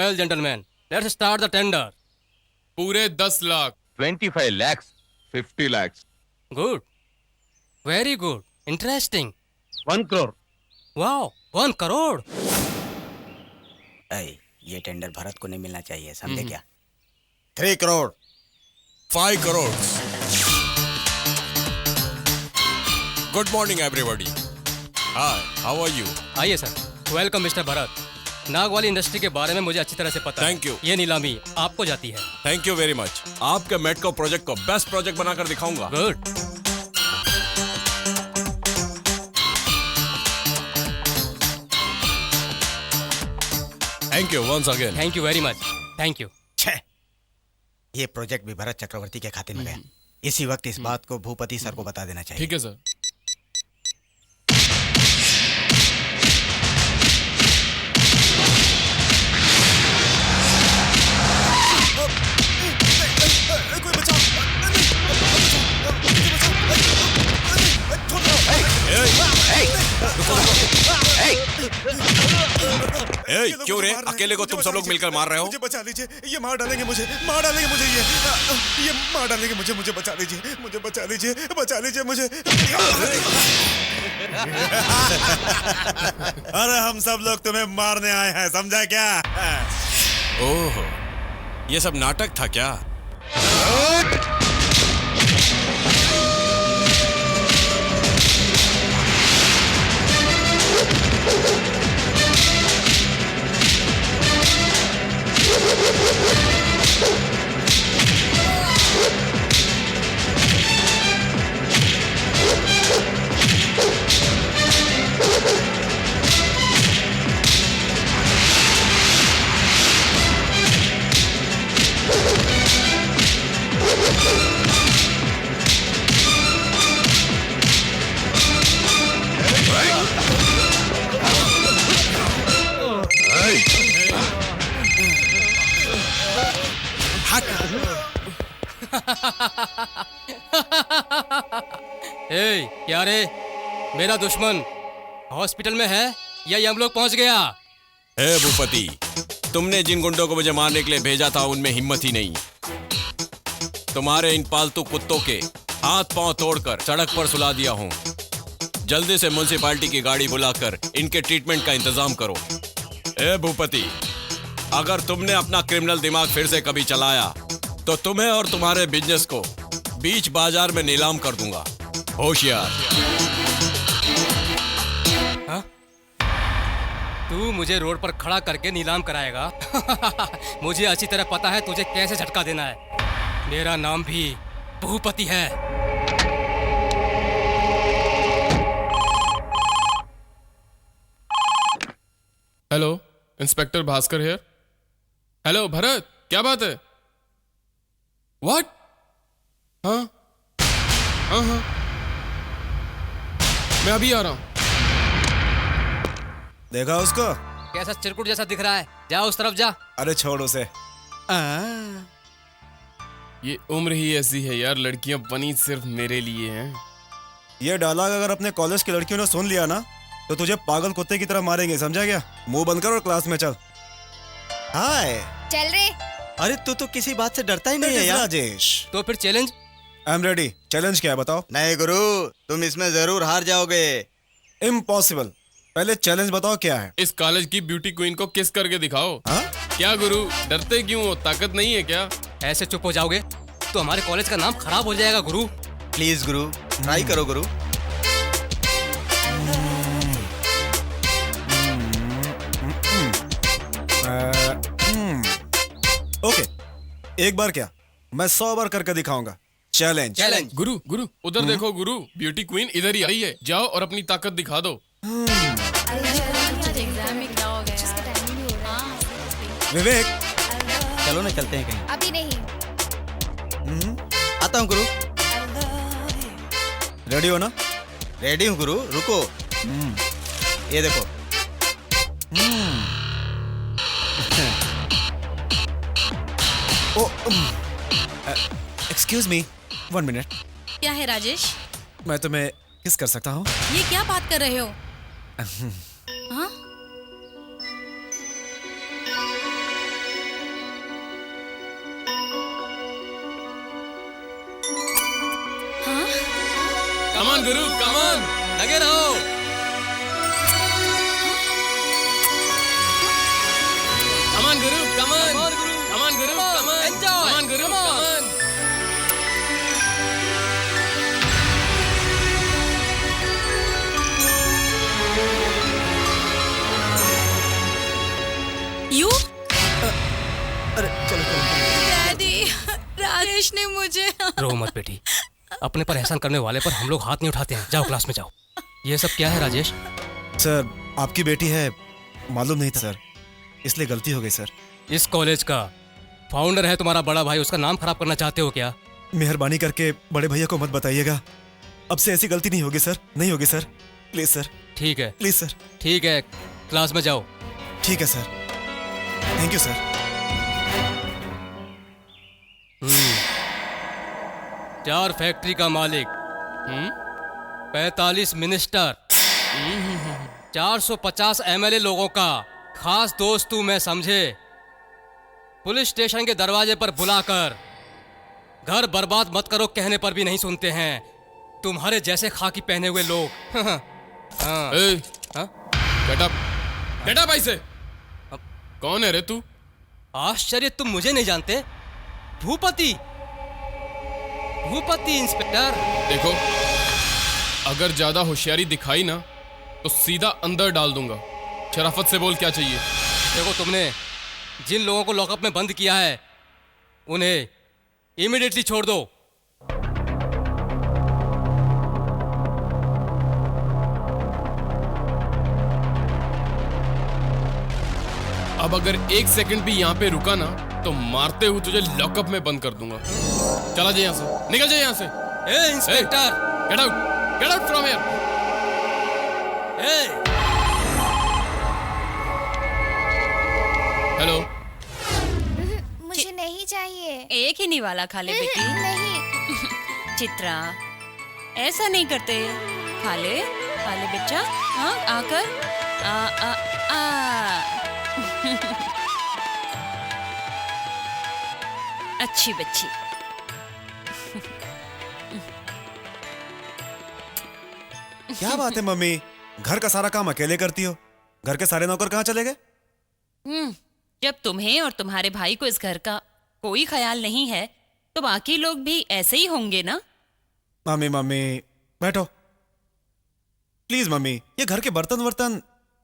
Well, gentlemen, let's start the tender. पूरे 10 lakh 25 lakhs. 50 lakhs. Good. Very good. Interesting. 1 crore. Wow, 1 crore. अय, ये tender Bharat को नहीं मिलना चाहिए, समझे क्या? 3 crore. 5 crores. Good morning everybody. Hi, how are you? आइए सर। Welcome mister Bharat. नाग वाली इंडस्ट्री के बारे में मुझे अच्छी तरह से पता है। Thank you. ये नीलामी आपको जाती है। Thank you very much. आपके मेटको प्रोजेक्ट को बेस्ट प्रोजेक्ट बनाकर दिखाऊंगा। Good. Thank you once again. Thank you very much. Thank you. छे, ये प्रोजेक्ट भी भरत चक्रवर्ती के खाते में गया। इसी वक्त इस बात को भूपति सर को बता देना चाहिए। ठीक है सर। क्यों रे, अकेले को तुम सब लोग मिलकर मार रहे हो? मुझे बचा लीजिए, ये मार डालेंगे मुझे, मार डालेंगे मुझे, ये मार डालेंगे मुझे, मुझे बचा लीजिए, मुझे बचा लीजिए, बचा लीजिए मुझे। अरे हम सब लोग तुम्हें मारने आए हैं, समझा क्या? ओह, ये सब नाटक था क्या? ए, क्या रे? मेरा दुश्मन हॉस्पिटल में है या ये हम लोग पहुंच गया? हे भूपति, तुमने जिन गुंडों को मुझे मारने के लिए भेजा था उनमें हिम्मत ही नहीं। तुम्हारे इन पालतू कुत्तों के हाथ पांव तोड़कर सड़क पर सुला दिया हूं। जल्दी से म्युनिसिपैलिटी की गाड़ी बुलाकर इनके ट्रीटमेंट का इंतजाम करो। ए भूपति, अगर तुमने अपना क्रिमिनल दिमाग फिर से कभी चलाया तो तुम्हें और तुम्हारे बिजनेस को बीच बाजार में नीलाम कर दूंगा। होशियार। हाँ? तू मुझे रोड पर खड़ा करके नीलाम कराएगा? मुझे अच्छी तरह पता है तुझे कैसे झटका देना है। मेरा नाम भी भूपति है। Hello, inspector Bhaskar here. Hello Bharat, क्या बात है? व्हाट? हाँ हाँ हाँ, मैं अभी आ रहा हूँ। देखा उसको? कैसा चिरकुट जैसा दिख रहा है? जा उस तरफ जा। अरे छोड़ उसे। ये उम्र ही ऐसी है यार, लड़कियां बनी सिर्फ मेरे लिए हैं। ये डायलॉग अगर अपने कॉलेज की लड़कियों ने सुन लिया ना तो तुझे पागल कुत्ते की तरह मारेंगे, समझा क्या? मुंह बंद कर और क्लास में चल। हाय। चल रे। अरे तू तो किसी बात से डरता ही नहीं है यार। राजेश, तो फिर challenge? I am ready. Challenge क्या है बताओ? नहीं गुरु, तुम इसमें जरूर हार जाओगे। इम्पॉसिबल। पहले चैलेंज बताओ क्या है? इस कॉलेज की ब्यूटी क्वीन को किस करके दिखाओ। हाँ? क्या गुरु, डरते क्यों हो? ताकत नहीं है क्या? ऐसे चुप हो जाओगे तो हमारे कॉलेज का नाम खराब हो जाएगा गुरु। प्लीज गुरु, ट्राई करो गुरु। ओके, एक बार क्या, मैं 100 बार करके दिखाऊंगा। चैलेंज। चैलेंज। गुरु गुरु, उधर देखो गुरु, ब्यूटी क्वीन इधर ही आई है। जाओ और अपनी ताकत दिखा दो। विवेक, चलो ना, चलते हैं कहीं। अभी नहीं। आता हूँ गुरु। रेडी हो ना? रेडी हूँ गुरु, रुको। ये देखो। Excuse me, 1 minute. क्या है राजेश? मैं तुम्हें किस कर सकता हूँ? ये क्या बात कर रहे हो? हाँ? ऑन गुरु, कम ऑन, लगे रहो। Come on Guru, come on, come on Guru, come on, come on Guru, come on. You अरे चलो चलो डैडी, राजेश ने मुझे रो मत बेटी, अपने पर एहसान करने वाले पर हम लोग हाथ नहीं उठाते हैं। जाओ क्लास में जाओ। ये सब क्या है राजेश? सर, आपकी बेटी है, मालूम नहीं था सर, इसलिए गलती हो गई सर। इस कॉलेज का फाउंडर है तुम्हारा बड़ा भाई, उसका नाम खराब करना चाहते हो क्या? मेहरबानी करके बड़े भैया को मत बताइएगा। अब से ऐसी गलती नहीं होगी सर, नहीं होगी सर, प्लीज सर, ठीक है, प्लीज सर। ठीक है, क्लास में जाओ। ठीक है sir, thank you sir. 4 factory का मालिक, 45 मिनिस्टर, 450 एमएलए लोगों का खास दोस्त तू मैं समझे, पुलिस स्टेशन के दरवाजे पर बुलाकर घर बर्बाद मत करो कहने पर भी नहीं सुनते हैं तुम्हारे जैसे खाकी पहने हुए लोग। हाँ। गेट अप ऐसे। कौन है रे तू? आश्चर्य, तुम मुझे नहीं जानते? भूपति, भूपति इंस्पेक्टर। देखो, अगर ज्यादा होशियारी दिखाई ना तो सीधा अंदर डाल दूंगा। शराफत से बोल, क्या चाहिए? देखो, तुमने जिन लोगों को लॉकअप में बंद किया है उन्हें इमीडिएटली छोड़ दो। अब अगर 1 सेकंड भी यहाँ पे रुका ना तो मारते हुए तुझे लॉकअप में बंद कर दूंगा। चला जाए यहाँ से, निकल जाए यहाँ से। ए inspector, get out from here. ए हेलो। मुझे नहीं चाहिए। एक ही निवाला खा ले बेटी। नहीं। चित्रा, ऐसा नहीं करते। खा ले बच्चा। हाँ, आकर आ आ आ अच्छी बच्ची। क्या बात है मम्मी, घर का सारा काम अकेले करती हो? घर के सारे नौकर कहाँ चले गए? जब तुम्हें और तुम्हारे भाई को इस घर का कोई ख्याल नहीं है तो बाकी लोग भी ऐसे ही होंगे ना। मम्मी मम्मी बैठो प्लीज। मम्मी, ये घर के बर्तन वर्तन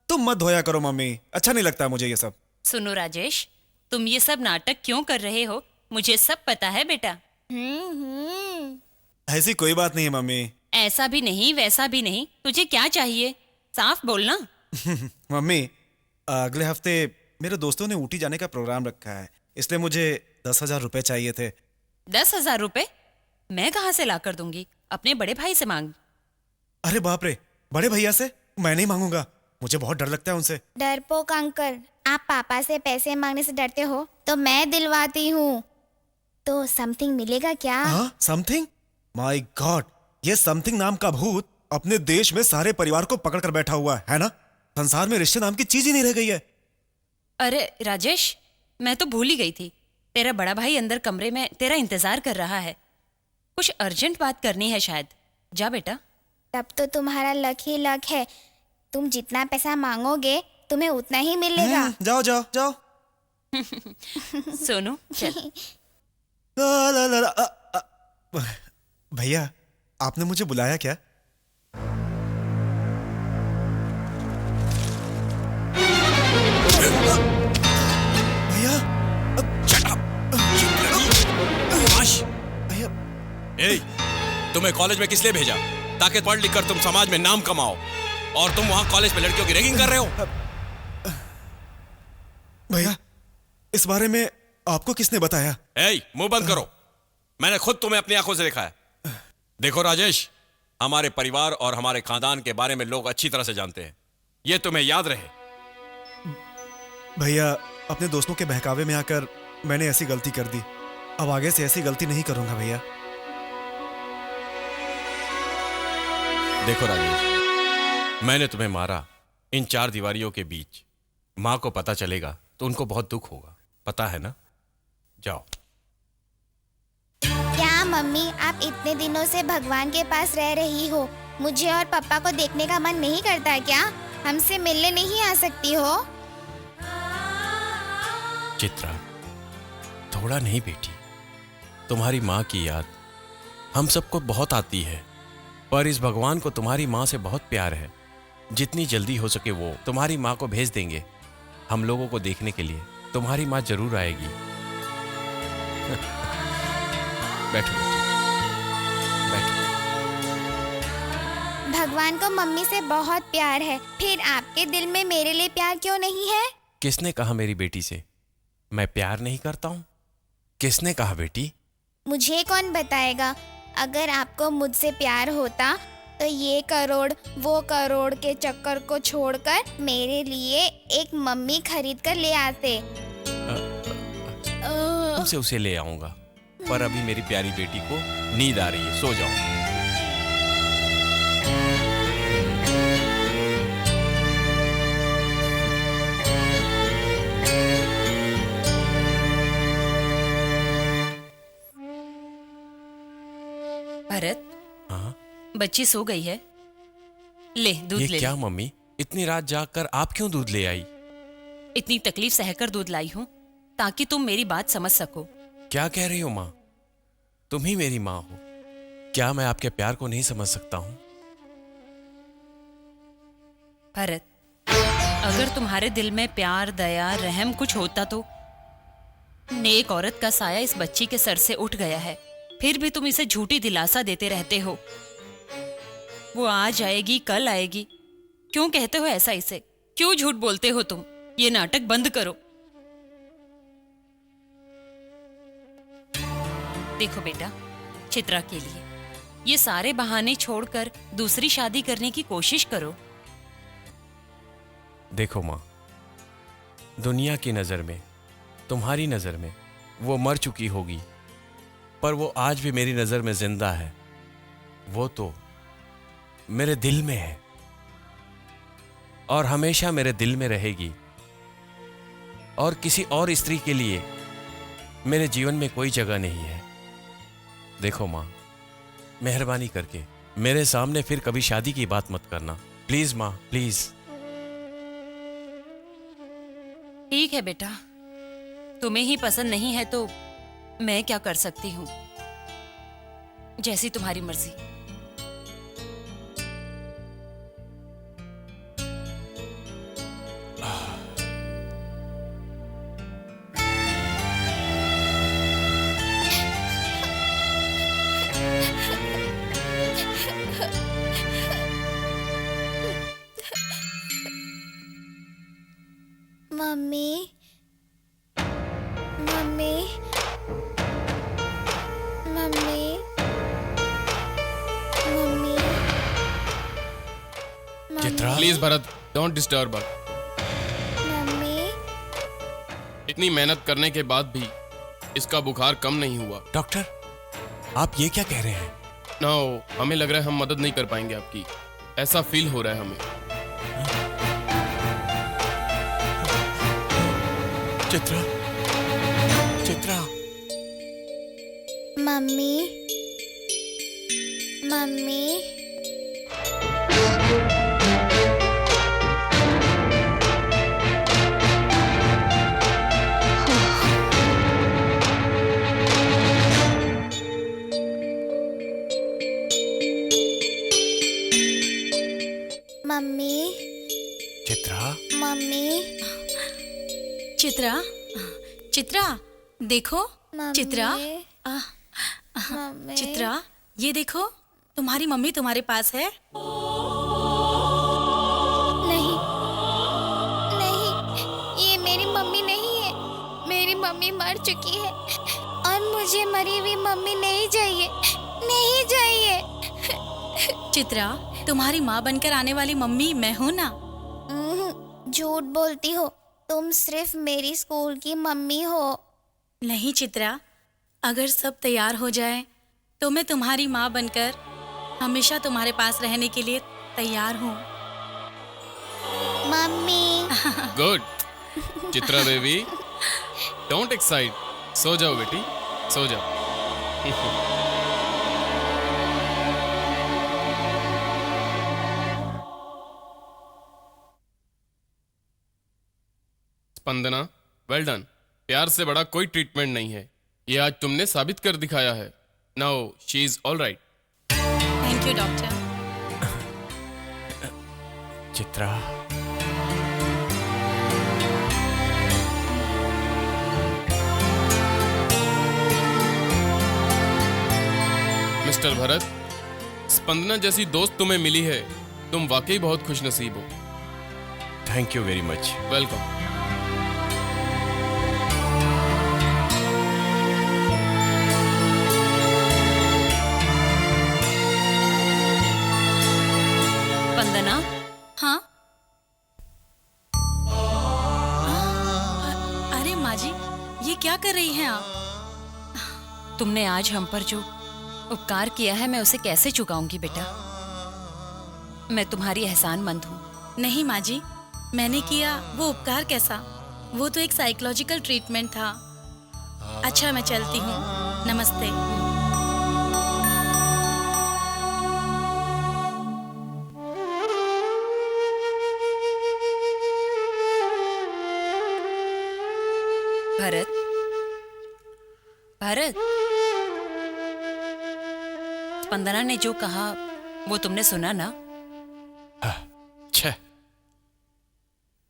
तुम मत धोया करो मम्मी, अच्छा नहीं लगता मुझे ये सब। सुनो राजेश, तुम ये सब नाटक क्यों कर रहे हो? मुझे सब पता है बेटा। ऐसी कोई बात नहीं है मम्मी। ऐसा भी नहीं वैसा भी नहीं, तुझे क्या चाहिए साफ बोलना। मम्मी, अगले हफ्ते मेरे दोस्तों ने ऊटी जाने का प्रोग्राम रखा है, इसलिए मुझे 10,000 रुपए चाहिए थे। 10,000 रुपए मैं कहाँ से ला कर दूंगी? अपने बड़े भाई से मांग। अरे बाप रे, बड़े भैया से? मैं नहीं मांगूंगा, मुझे बहुत डर लगता है उनसे। डरपोक अंकल, आप पापा से पैसे मांगने से डरते हो तो मैं दिलवाती हूँ। तो समथिंग मिलेगा क्या? हाँ, समथिंग? माय गॉड, ये समथिंग नाम का भूत अपने देश में सारे परिवार को पकड़ कर बैठा हुआ है ना? संसार में रिश्ते नाम की चीज ही नहीं रह गई है। अरे राजेश, मैं तो भूल ही गई थी। तेरा बड़ा भाई अंदर कमरे में तेरा इंतजार कर रहा है। कुछ अर्जेंट बात करनी है शायद। जा बेटा। तब तो तुम्हारा लक ही लक है, तुम जितना पैसा मांगोगे तुम्हें उतना ही मिलेगा। जाओ जाओ जाओ। सोनू चल। ला, ला, ला, ला, भैया, आपने मुझे बुलाया क्या? भैया, भैया, ए, तुम्हें कॉलेज में किस लिए भेजा? ताकि पढ़ लिख कर तुम समाज में नाम कमाओ, और तुम वहां कॉलेज में लड़कियों की रैगिंग कर रहे हो। भैया, इस बारे में आपको किसने बताया? ए, मुंह बंद करो, मैंने खुद तुम्हें अपनी आंखों से देखा है। देखो राजेश, हमारे परिवार और हमारे खानदान के बारे में लोग अच्छी तरह से जानते हैं, ये तुम्हें याद रहे। भैया, अपने दोस्तों के बहकावे में आकर मैंने ऐसी गलती कर दी, अब आगे से ऐसी गलती नहीं करूंगा भैया। देखो राजेश, मैंने तुम्हें मारा इन 4 दीवारियों के बीच। मां को पता चलेगा तो उनको बहुत दुख होगा, पता है ना? जाओ। क्या मम्मी, आप इतने दिनों से भगवान के पास रह रही हो, मुझे और पापा को देखने का मन नहीं करता क्या? हमसे मिलने नहीं आ सकती हो? चित्रा, थोड़ा नहीं बेटी, तुम्हारी माँ की याद हम सबको बहुत आती है, पर इस भगवान को तुम्हारी माँ से बहुत प्यार है। जितनी जल्दी हो सके वो तुम्हारी माँ को भेज देंगे हम लोगों को देखने के लिए। तुम्हारी माँ जरूर आएगी। बैठो बेटी, बैठो। भगवान को मम्मी से बहुत प्यार है, फिर आपके दिल में मेरे लिए प्यार क्यों नहीं है? किसने कहा मेरी बेटी से मैं प्यार नहीं करता हूँ? किसने कहा बेटी? मुझे कौन बताएगा? अगर आपको मुझसे प्यार होता तो ये करोड़ वो करोड़ के चक्कर को छोड़कर मेरे लिए एक मम्मी खरीद कर ले आते। तुमसे उसे ले आऊंगा, पर अभी मेरी प्यारी बेटी को नींद आ रही है, सो जाओ। भरत, हाँ? बच्ची सो गई है, ले दूध ये ले क्या ले। मम्मी, इतनी रात जागकर आप क्यों दूध ले आई? इतनी तकलीफ सहकर दूध लाई हूँ ताकि तुम मेरी बात समझ सको। क्या कह रही हो माँ? तुम ही मेरी माँ हो, क्या मैं आपके प्यार को नहीं समझ सकता हूँ? भरत, अगर तुम्हारे दिल में प्यार, दया, रहम कुछ होता तो नेक औरत का साया इस बच्ची के सर से उठ गया है, फिर भी तुम इसे झूठी दिलासा देते रहते हो। वो आज आएगी, कल आएगी, क्यों कहते हो ऐसा इसे? क्यों झूठ बोलते हो तुम? ये नाटक बंद करो। देखो बेटा, चित्रा के लिए ये सारे बहाने छोड़कर दूसरी शादी करने की कोशिश करो। देखो माँ, दुनिया की नजर में, तुम्हारी नजर में वो मर चुकी होगी, पर वो आज भी मेरी नजर में जिंदा है। वो तो मेरे दिल में है और हमेशा मेरे दिल में रहेगी, और किसी और स्त्री के लिए मेरे जीवन में कोई जगह नहीं है। देखो माँ, मेहरबानी करके मेरे सामने फिर कभी शादी की बात मत करना, प्लीज माँ, प्लीज। ठीक है बेटा, तुम्हें ही पसंद नहीं है तो मैं क्या कर सकती हूँ? जैसी तुम्हारी मर्जी। Mummy, mummy, mummy, mummy, Chitra, please Bharat, don't disturb her. Mummy, इतनी मेहनत करने के बाद भी इसका बुखार कम नहीं हुआ। डॉक्टर, आप ये क्या कह रहे हैं? नो, हमें लग रहा है हम मदद नहीं कर पाएंगे आपकी, ऐसा फील हो रहा है हमें। Chitra, Chitra, mummy, mummy, mummy, Chitra, mummy, Chitra, Chitra, देखो मम्मी, चित्रा, मम्मी, चित्रा, ये देखो तुम्हारी मम्मी तुम्हारे पास है। नहीं, नहीं, ये मेरी मम्मी नहीं है। मेरी मम्मी मर चुकी है और मुझे मरी हुई मम्मी नहीं चाहिए, नहीं चाहिए। चित्रा, तुम्हारी माँ बनकर आने वाली मम्मी मैं हूँ ना। झूठ बोलती हो, तुम सिर्फ मेरी स्कूल की मम्मी हो। नहीं चित्रा, अगर सब तैयार हो जाए तो मैं तुम्हारी माँ बनकर हमेशा तुम्हारे पास रहने के लिए तैयार हूँ। Mummy, good. Chitra baby, don't excite, सो जाओ बेटी, सो जाओ। Spandana, well done. प्यार से बड़ा कोई ट्रीटमेंट नहीं है, ये आज तुमने साबित कर दिखाया है। Now she is all right. Thank you doctor. Chitra, mister Bharat, Spandana जैसी दोस्त तुम्हें मिली है, तुम वाकई बहुत खुशनसीब हो। Thank you very much. Welcome. Vandana, हाँ? अरे माँ जी, ये क्या कर रही हैं आप? तुमने आज हम पर जो उपकार किया है मैं उसे कैसे चुकाऊंगी बेटा। मैं तुम्हारी एहसानमंद हूँ। नहीं माँ जी, मैंने किया वो उपकार कैसा? वो तो एक साइकोलॉजिकल ट्रीटमेंट था। अच्छा मैं चलती हूँ, नमस्ते। भरत, भरत, स्पंदना ने जो कहा वो तुमने सुना ना? छह,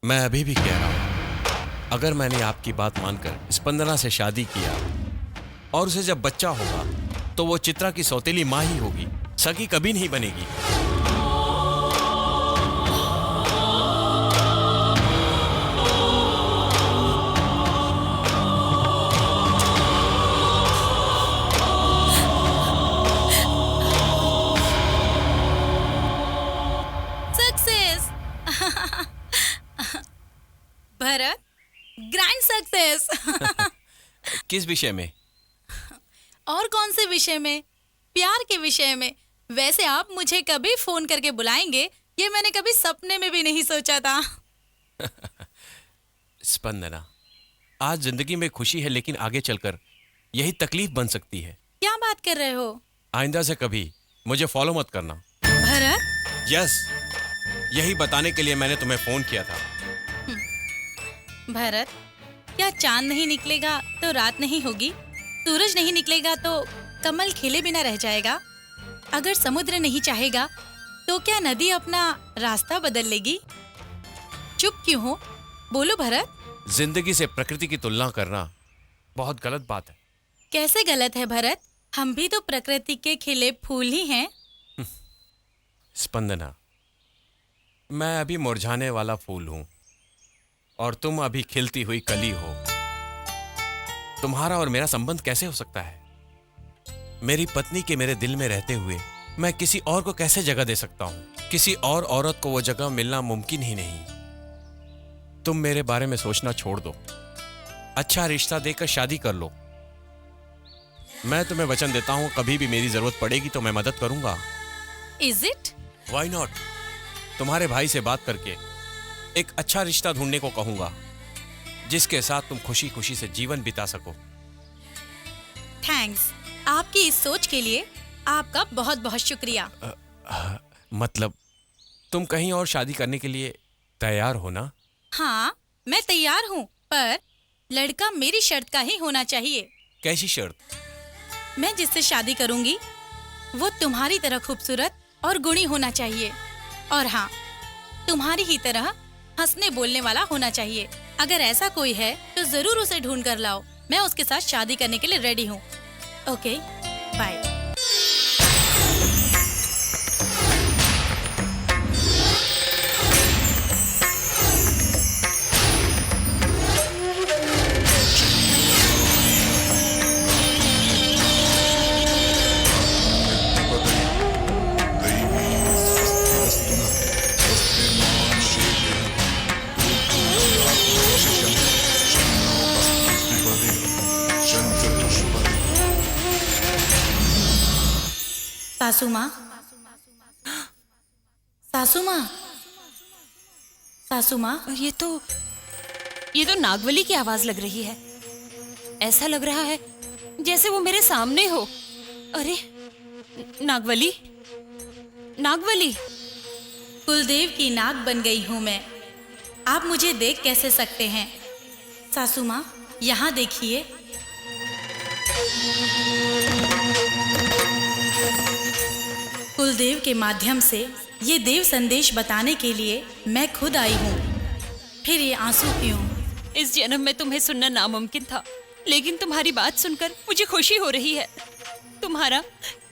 मैं अभी भी कह रहा हूं, अगर मैंने आपकी बात मानकर स्पंदना से शादी किया और उसे जब बच्चा होगा तो वो चित्रा की सौतेली माँ ही होगी, सगी कभी नहीं बनेगी। सक्सेस। Bharat, grand success. किस विषय में? और कौन से विषय में? प्यार के विषय में। वैसे आप मुझे कभी फोन करके बुलाएंगे, ये मैंने कभी सपने में भी नहीं सोचा था। स्पंदना, आज जिंदगी में खुशी है लेकिन आगे चलकर यही तकलीफ बन सकती है। क्या बात कर रहे हो? आइंदा से कभी मुझे फॉलो मत करना। भरत, यस, यही बताने के लिए मैंने तुम्हें फोन किया था। भरत, क्या चांद नहीं निकलेगा तो रात नहीं होगी? सूरज नहीं निकलेगा तो कमल खिले बिना रह जाएगा? अगर समुद्र नहीं चाहेगा तो क्या नदी अपना रास्ता बदल लेगी? चुप क्यों हो? बोलो भरत। जिंदगी से प्रकृति की तुलना करना बहुत गलत बात है। कैसे गलत है भरत? हम भी तो प्रकृति के खिले फूल ही हैं। स्पंदना, मैं अभी मुरझाने वाला फूल हूं और तुम अभी खिलती हुई कली हो। तुम्हारा और मेरा संबंध कैसे हो सकता है? मेरी पत्नी के मेरे दिल में रहते हुए मैं किसी और को कैसे जगह दे सकता हूं? किसी और औरत को वो जगह मिलना मुमकिन ही नहीं। तुम मेरे बारे में सोचना छोड़ दो, अच्छा रिश्ता देकर शादी कर लो। मैं तुम्हें वचन देता हूं, कभी भी मेरी जरूरत पड़ेगी तो मैं मदद करूंगा। Is it? Why not? तुम्हारे भाई से बात करके एक अच्छा रिश्ता ढूंढने को कहूंगा जिसके साथ तुम खुशी खुशी से जीवन बिता सको। थैंक्स, आपकी इस सोच के लिए आपका बहुत बहुत शुक्रिया। मतलब तुम कहीं और शादी करने के लिए तैयार हो ना? हाँ, मैं तैयार हूँ, पर लड़का मेरी शर्त का ही होना चाहिए। कैसी शर्त? मैं जिससे शादी करूंगी वो तुम्हारी तरह खूबसूरत और गुणी होना चाहिए, और हाँ, तुम्हारी ही तरह हंसने बोलने वाला होना चाहिए। अगर ऐसा कोई है तो जरूर उसे ढूंढ कर लाओ। मैं उसके साथ शादी करने के लिए रेडी हूँ। Okay, bye. सासू माँ, सासू माँ, सासू माँ। और ये तो नागवली की आवाज लग रही है। ऐसा लग रहा है जैसे वो मेरे सामने हो। अरे नागवली, नागवली। कुलदेव की नाग बन गई हूँ मैं। आप मुझे देख कैसे सकते हैं? सासू माँ, यहाँ देखिए। कुलदेव के माध्यम से ये देव संदेश बताने के लिए मैं खुद आई हूँ। फिर ये आंसू क्यों? इस जन्म में तुम्हें सुनना नामुमकिन था, लेकिन तुम्हारी बात सुनकर मुझे खुशी हो रही है। तुम्हारा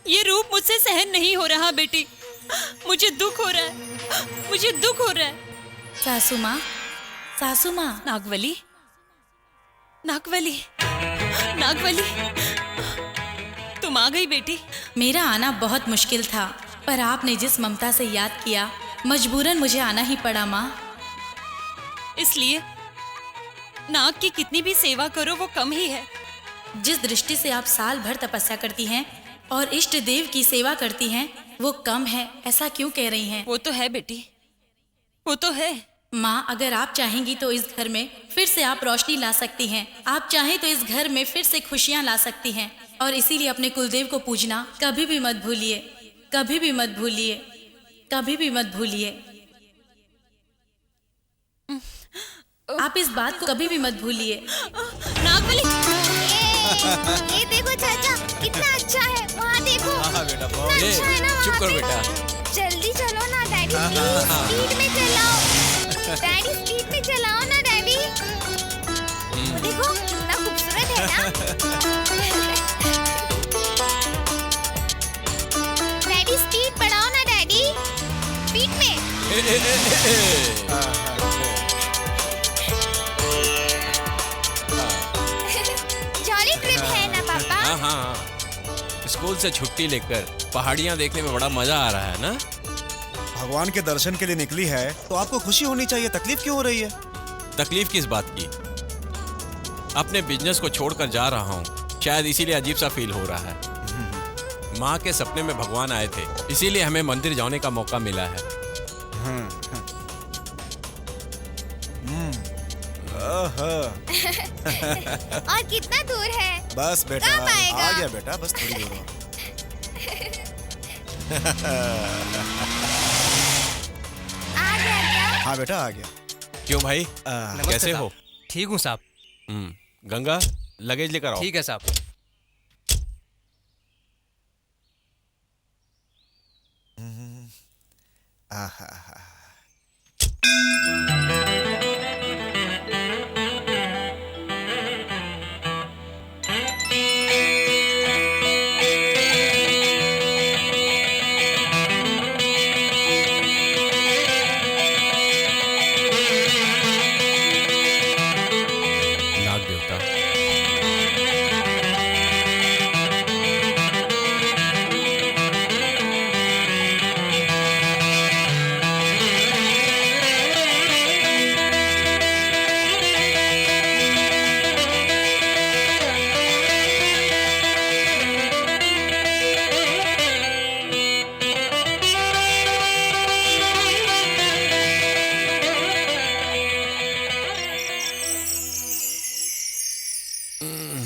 ये रूप मुझसे सहन नहीं हो रहा बेटी। मुझे दुख हो रहा है, मुझे दुख हो रहा है। सासू माँ, सासू माँ। नागवली, नागवली, नागवली, तुम आ गई बेटी। मेरा आना बहुत मुश्किल था, पर आपने जिस ममता से याद किया, मजबूरन मुझे आना ही पड़ा माँ। इसलिए नाग की कितनी भी सेवा करो वो कम ही है। जिस दृष्टि से आप साल भर तपस्या करती हैं और इष्ट देव की सेवा करती हैं, वो कम है, ऐसा क्यों कह रही हैं? वो तो है बेटी, वो तो है। माँ, अगर आप चाहेंगी तो इस घर में फिर से आप रोशनी ला सकती हैं। आप चाहें तो इस घर में फिर से खुशियाँ ला सकती हैं। और इसीलिए अपने कुलदेव को पूजना कभी भी मत भूलिए, कभी भी मत भूलिए, कभी भी मत भूलिए। आप इस बात को कभी भी मत भूलिए। नागवली, ये देखो चाचा, कितना अच्छा है। वहाँ देखो, बेटा कितना अच्छा है ना वहाँ चुप कर पे। बेटा। जल्दी चलो ना डैडी, प्लीज स्पीड में चलाओ। डैडी स्पीड में चलाओ ना डैडी। देखो कितना खूबसूरत है ना। डैडी स्पीड बढ़ाओ ना डैडी, स्पीड में। जॉली ट्रिप है ना पापा। हाँ हाँ, स्कूल से छुट्टी लेकर पहाड़ियाँ देखने में बड़ा मजा आ रहा है ना। भगवान के दर्शन के लिए निकली है तो आपको खुशी होनी चाहिए, तकलीफ क्यों हो रही है? तकलीफ किस बात की? अपने बिजनेस को छोड़कर जा रहा हूँ, शायद इसीलिए अजीब सा फील हो रहा है। माँ के सपने में भगवान आए थे, इसीलिए हमें मंदिर जाने का मौका मिला है। और कितना दूर है? बस बेटा, कब आएगा? आ गया बेटा, बस थोड़ी देर और। आ गया क्या? हाँ बेटा, आ गया। क्यों भाई, नमस्ते कैसे साहब। हो? ठीक हूँ साहब। गंगा, लगेज लेकर आओ। ठीक है साहब। आहा, नाग देवता,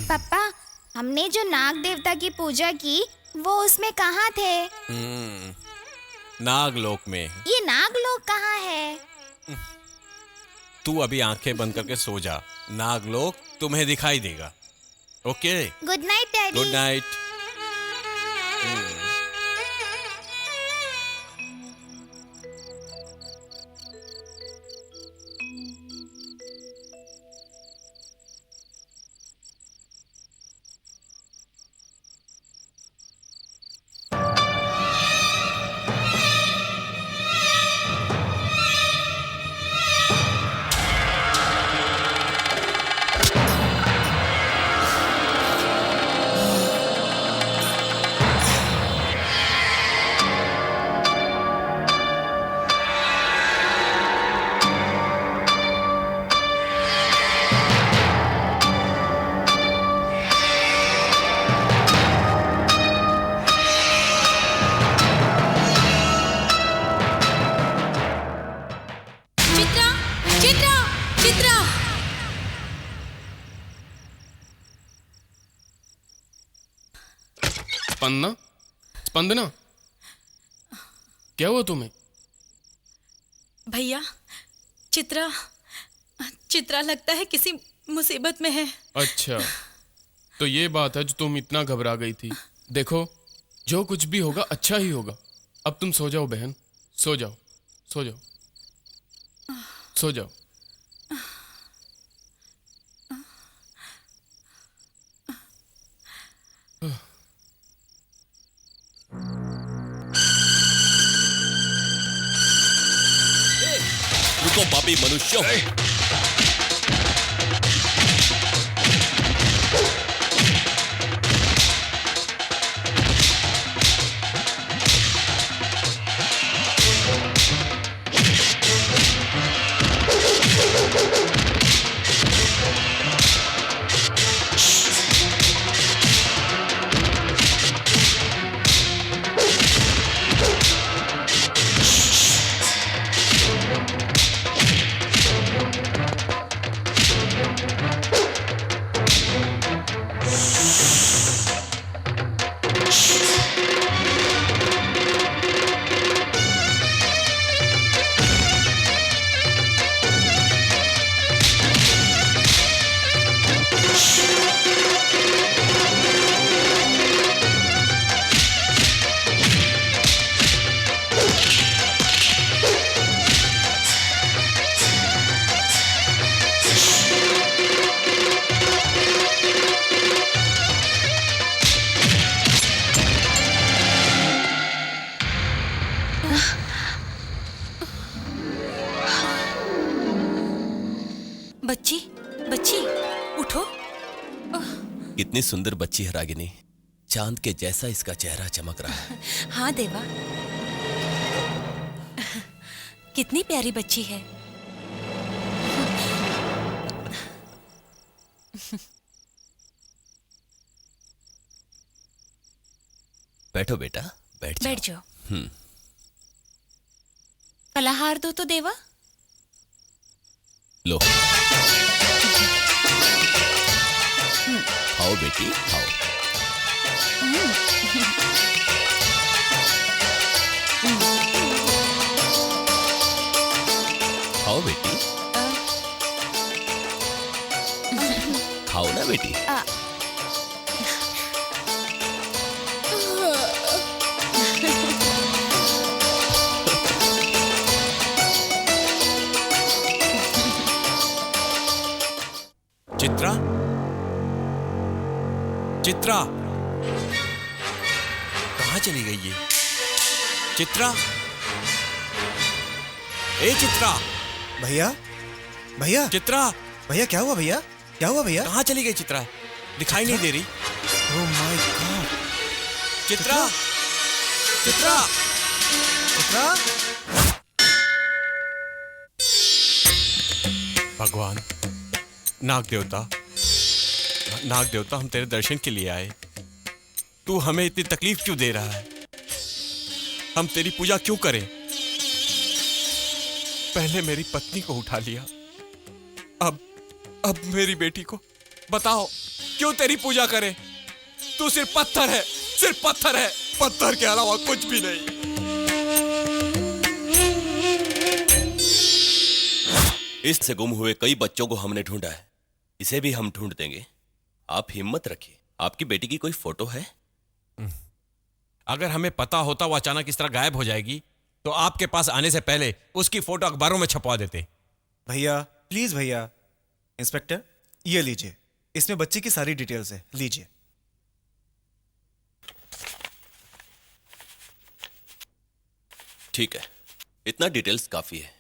पापा, हमने जो नाग देवता की पूजा की वो उसमें कहाँ थे? नागलोक में। ये नागलोक कहाँ है? तू अभी आंखें बंद करके सो जा, नागलोक तुम्हें दिखाई देगा। Okay, good night daddy. Good night. Spandana, Spandana, क्या हुआ तुम्हें? भैया, चित्रा, चित्रा लगता है किसी मुसीबत में है। अच्छा, तो ये बात है जो तुम इतना घबरा गई थी। देखो, जो कुछ भी होगा अच्छा ही होगा। अब तुम सो जाओ बहन, सो जाओ, सो जाओ, सो जाओ। रुको पापी मनुष्यों, बच्ची, बच्ची, उठो। कितनी सुंदर बच्ची है रागिनी, चांद के जैसा इसका चेहरा चमक रहा है। हाँ देवा, कितनी प्यारी बच्ची है। बैठो बेटा, बैठ जाओ। बैठ जाओ। फलाहार दो तो देवा। लो, खाओ बेटी, खाओ। खाओ बेटी, खाओ ना बेटी। चित्रा, चित्रा, कहाँ चली गई ये? चित्रा, ए चित्रा, भैया, भैया, चित्रा, भैया क्या हुआ भैया? क्या हुआ भैया? कहाँ चली गई चित्रा? दिखाई नहीं दे रही। Oh my God! Chitra, Chitra, Chitra, भगवान, नाग देवता, नाग देवता, हम तेरे दर्शन के लिए आए। तू हमें इतनी तकलीफ क्यों दे रहा है? हम तेरी पूजा क्यों करें? पहले मेरी पत्नी को उठा लिया, अब मेरी बेटी को। बताओ क्यों तेरी पूजा करें? तू सिर्फ पत्थर है, सिर्फ पत्थर है, पत्थर के अलावा कुछ भी नहीं। इससे गुम हुए कई बच्चों को हमने ढूंढा है, इसे भी हम ढूंढ देंगे। आप हिम्मत रखिए। आपकी बेटी की कोई फोटो है? अगर हमें पता होता वो अचानक इस तरह गायब हो जाएगी तो आपके पास आने से पहले उसकी फोटो अखबारों में छपवा देते। भैया प्लीज भैया। इंस्पेक्टर, ये लीजिए, इसमें बच्ची की सारी डिटेल्स है, लीजिए। ठीक है, इतना डिटेल्स काफी है।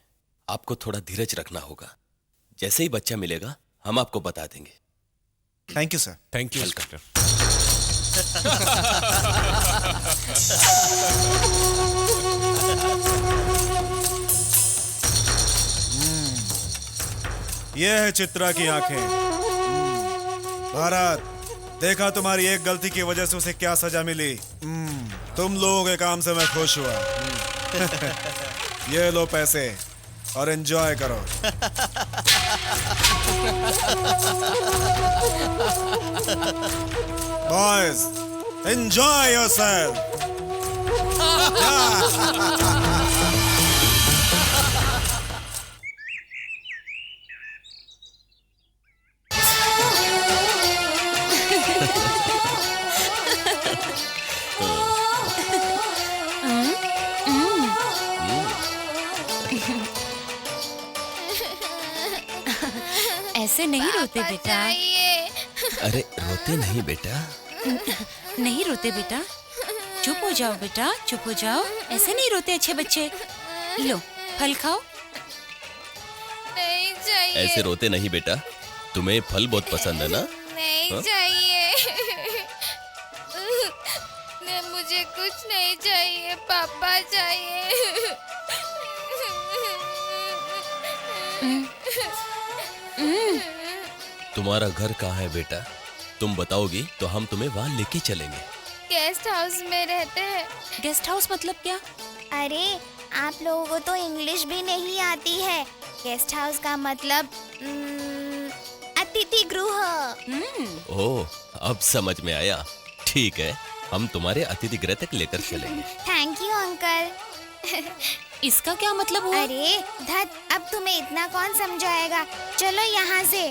आपको थोड़ा धीरज रखना होगा। जैसे ही बच्चा मिलेगा हम आपको बता देंगे। Thank you sir. Thank you inspector. ये है चित्रा की आंखें। भारत, देखा तुम्हारी एक गलती की वजह से उसे क्या सजा मिली। तुम लोगों के काम से मैं खुश हुआ। ये लो पैसे और एंजॉय करो। Boys, enjoy yourself. ऐसे नहीं रोते बेटा, चाहिए। अरे रोते नहीं बेटा। नहीं रोते बेटा, चुप हो जाओ बेटा, चुप हो जाओ। ऐसे नहीं रोते अच्छे बच्चे। लो फल खाओ। नहीं चाहिए। ऐसे रोते नहीं बेटा। तुम्हें फल बहुत पसंद है ना? नहीं हाँ? चाहिए। मुझे कुछ नहीं चाहिए, पापा चाहिए। तुम्हारा घर कहाँ है बेटा? तुम बताओगी तो हम तुम्हें वहाँ लेके चलेंगे। गेस्ट हाउस में रहते हैं। गेस्ट हाउस मतलब क्या? अरे आप लोगों को तो इंग्लिश भी नहीं आती है। गेस्ट हाउस का मतलब अतिथि गृह। ओह, अब समझ में आया। ठीक है, हम तुम्हारे अतिथि गृह तक लेकर चलेंगे। Thank you uncle. इसका क्या मतलब हुआ? अरे धत, अब तुम्हें इतना कौन समझाएगा। चलो यहाँ से।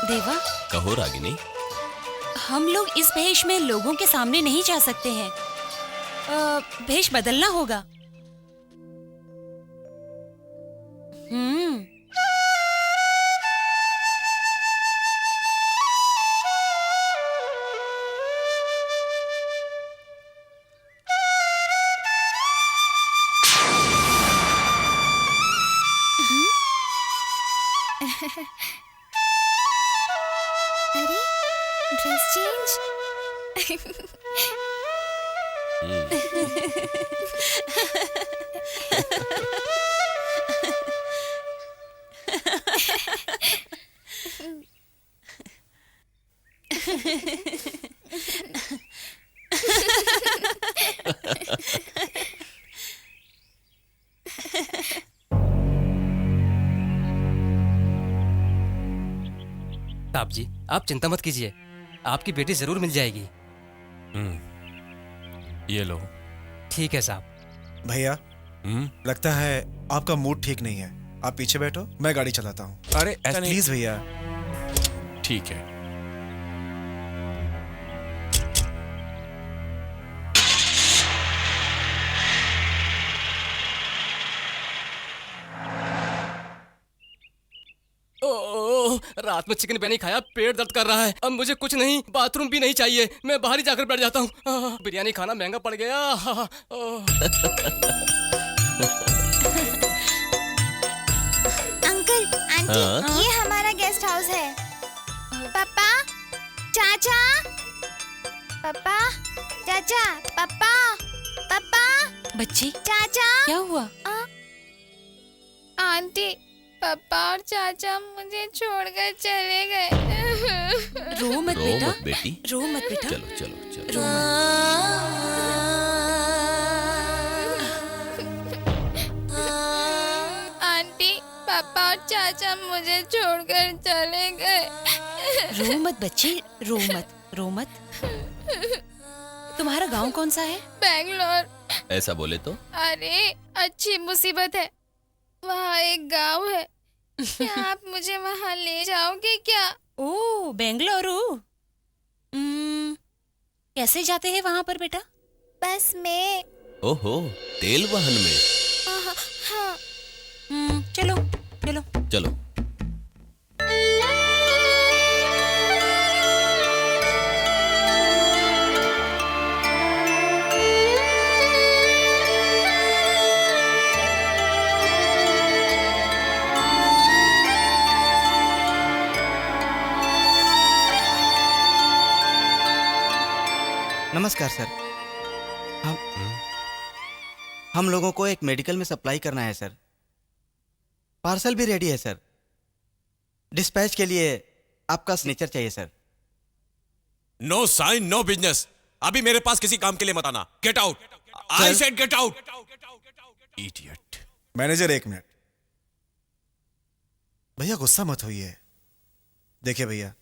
देवा, कहो रागिनी। हम लोग इस भेष में लोगों के सामने नहीं जा सकते हैं। भेष बदलना होगा। अरे ड्रेस चेंज। साहब जी, आप चिंता मत कीजिए, आपकी बेटी जरूर मिल जाएगी। ये लो। ठीक है साहब। भैया लगता है आपका मूड ठीक नहीं है। आप पीछे बैठो, मैं गाड़ी चलाता हूँ। अरे ऐसा नहीं। प्लीज भैया। ठीक है। ओह, रात में चिकन बिरयानी खाया, पेट दर्द कर रहा है। अब मुझे कुछ नहीं, बाथरूम भी नहीं चाहिए। मैं बाहर ही जाकर बैठ जाता हूँ। बिरयानी खाना महंगा पड़ गया। अंकल, आंटी, हाँ? ये हमारा गेस्ट हाउस है। पापा, चाचा, पापा, चाचा, पापा, पापा, बच्ची, चाचा। क्या हुआ? आंटी, पापा और चाचा मुझे छोड़कर चले गए। रो मत रो बेटा, मत बेटी। रो मत बेटा। चलो चलो चलो। रो मत। आंटी, पापा और चाचा मुझे छोड़कर चले गए। रो मत बच्ची, रो मत, रो मत। तुम्हारा गांव कौन सा है? बैंगलोर। ऐसा बोले तो? अरे अच्छी मुसीबत है, वहाँ एक गांव है। क्या आप मुझे वहाँ ले जाओगे क्या? ओह, बेंगलुरु। कैसे जाते हैं वहाँ पर बेटा? बस में। ओहो, तेल वाहन में। हाँ। चलो चलो। चलो। नमस्कार सर। हम लोगों को एक मेडिकल में सप्लाई करना है सर। पार्सल भी रेडी है सर। डिस्पैच के लिए आपका सिग्नेचर चाहिए sir. No sign no business. अभी मेरे पास किसी काम के लिए मत आना। Get out. I said get out. Idiot. Manager, एक मिनट। भैया गुस्सा मत होइए। देखिए भैया,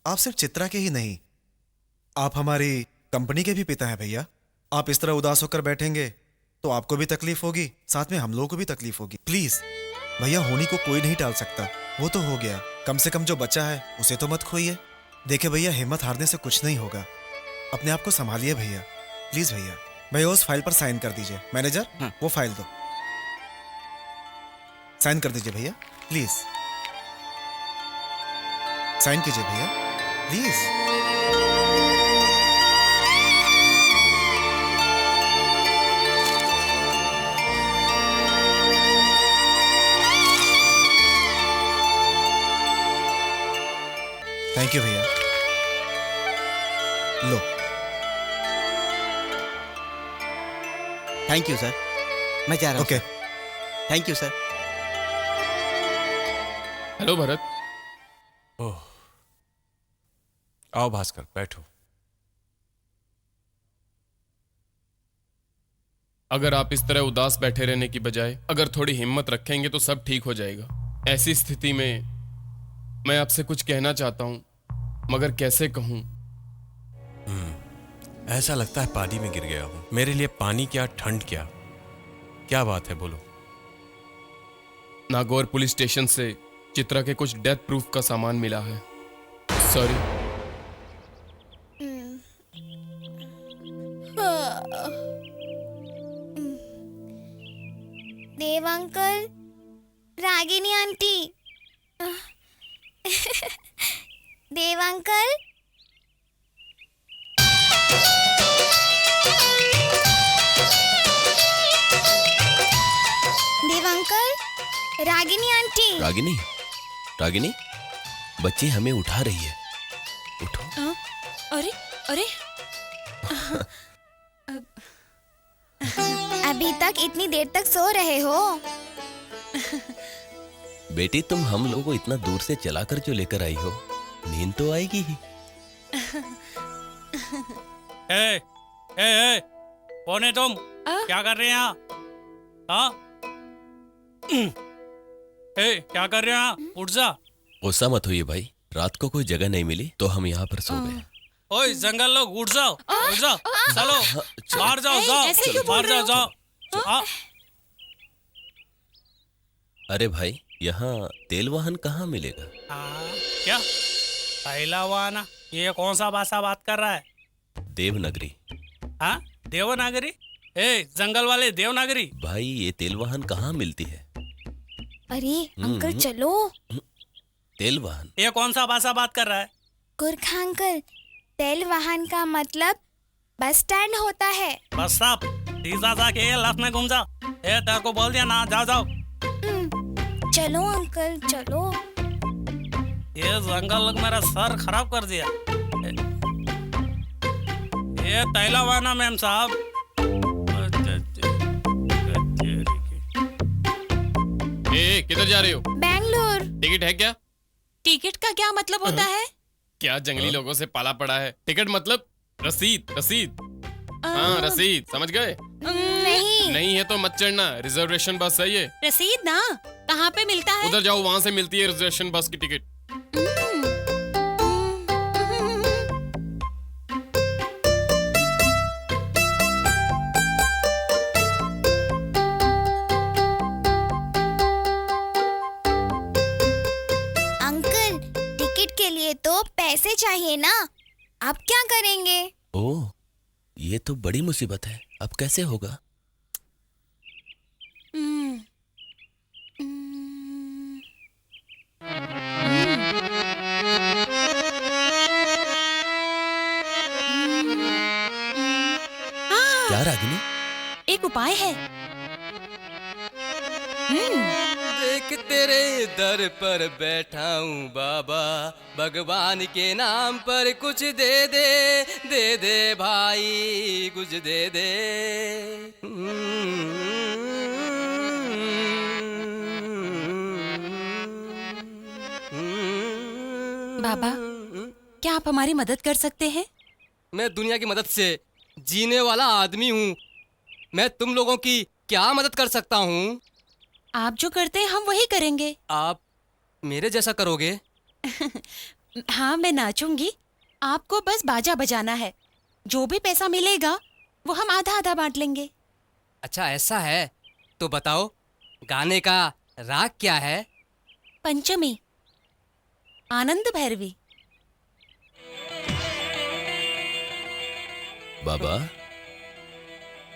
आप सिर्फ चित्रा के ही नहीं, आप हमारी कंपनी के भी पिता हैं भैया। आप इस तरह उदास होकर बैठेंगे तो आपको भी तकलीफ होगी, साथ में हम लोगों को भी तकलीफ होगी। प्लीज भैया, होनी को कोई नहीं टाल सकता। वो तो हो गया, कम से कम जो बचा है उसे तो मत खोइए। देखिए भैया, हिम्मत हारने से कुछ नहीं होगा। अपने आप को संभालिए भैया, प्लीज भैया। भैया उस फाइल पर साइन कर दीजिए। मैनेजर, हाँ। वो फाइल दो, साइन कर दीजिए भैया, प्लीज साइन कीजिए भैया, प्लीज। थैंक यू भैया। लो। थैंक यू सर, मैं जा रहा हूँ। Okay. Thank you sir. Hello Bharat. Oh, आओ भास्कर, बैठो। अगर आप इस तरह उदास बैठे रहने की बजाय अगर थोड़ी हिम्मत रखेंगे तो सब ठीक हो जाएगा। ऐसी स्थिति में मैं आपसे कुछ कहना चाहता हूं, मगर कैसे कहूं? ऐसा लगता है पानी में गिर गया हूं। मेरे लिए पानी क्या, ठंड क्या, क्या बात है, बोलो। नागौर पुलिस स्टेशन से चित्रा के कुछ डेथ प्रूफ का सामान मिला है। सॉरी। देव अंकल, रागिनी आंटी, देव अंकल, देव अंकल, रागिनी आंटी। रागिनी, रागिनी, बच्ची हमें उठा रही है। उठो। अरे अरे, अभी तक इतनी देर तक सो रहे हो? बेटी, तुम हम लोगों को इतना दूर से चलाकर जो लेकर आई हो, नींद तो आएगी ही। ए, कौन है तुम? क्या कर रहे हैं यहाँ? हाँ? क्या कर रहे हैं यहाँ? उठ जा। गुस्सा मत होइए भाई, रात को कोई जगह नहीं मिली तो हम यहाँ पर सो गए। ओए जंगल लोग, उठ जाओ, उठ जाओ, चलो बाहर जाओ, ऐसे क्यों जाओ बोल बाहर रहे जाओ, हो? जाओ। अरे भाई, यहाँ तेल वाहन कहाँ मिलेगा? क्या पहला वाना? ये कौन सा भाषा बात कर रहा है? देवनागरी। हाँ, देवनागरी? जंगल वाले देवनागरी? भाई, ये तेल वाहन कहाँ मिलती है? अरे अंकल चलो। तेल वाहन? ये कौन सा भाषा बात कर रहा है? गुरखा अंकल, तेल वाहन का मतलब बस स्टैंड होता है। बस साहब, सीधा जाके लेफ्ट में घूम जाओ। तेरे को बोल दिया ना, जाओ जाओ। चलो अंकल चलो। ये जंगल लोग मेरा सर खराब कर दिया। ये तैलावाना मैम साहब। किधर जा रहे हो? बैंगलोर। टिकट है क्या? टिकट का क्या मतलब होता है? क्या जंगली लोगों से पाला पड़ा है? टिकट मतलब रसीद, रसीद। हाँ, रसीद, समझ गए? नहीं। नहीं है तो मत चढ़ना, रिजर्वेशन बस है ये। रसीद ना, कहाँ पे मिलता है? उधर जाओ, वहाँ से मिलती है रिजर्वेशन बस की टिकट। अंकल, टिकट के लिए तो पैसे चाहिए ना, आप क्या करेंगे? ओह, ये तो बड़ी मुसीबत है। अब कैसे होगा? क्या रागिनी? एक उपाय है। देख तेरे दर पर बैठा हूँ बाबा, भगवान के नाम पर कुछ दे दे, दे दे भाई कुछ दे दे। बाबा, क्या आप हमारी मदद कर सकते हैं? मैं दुनिया की मदद से जीने वाला आदमी हूँ। मैं तुम लोगों की क्या मदद कर सकता हूँ? आप जो करते हैं हम वही करेंगे। आप मेरे जैसा करोगे? हाँ, मैं नाचूंगी, आपको बस बाजा बजाना है। जो भी पैसा मिलेगा वो हम आधा आधा बांट लेंगे। अच्छा ऐसा है, तो बताओ गाने का राग क्या है? पंचमी, आनंद भैरवी। बाबा,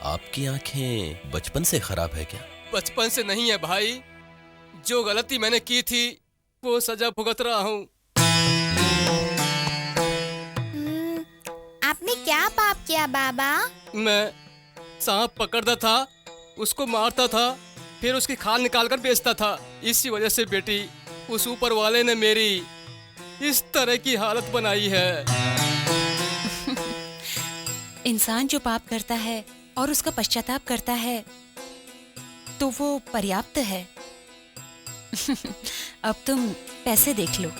आपकी आंखें बचपन से खराब है क्या? बचपन से नहीं है भाई, जो गलती मैंने की थी वो सजा भुगत रहा हूँ। आपने क्या पाप किया बाबा? मैं सांप पकड़ता था, उसको मारता था, फिर उसकी खाल निकाल कर बेचता था। इसी वजह से बेटी, उस ऊपर वाले ने मेरी इस तरह की हालत बनाई है। इंसान जो पाप करता है और उसका पश्चाताप करता है तो वो पर्याप्त है। अब तुम पैसे देख लो।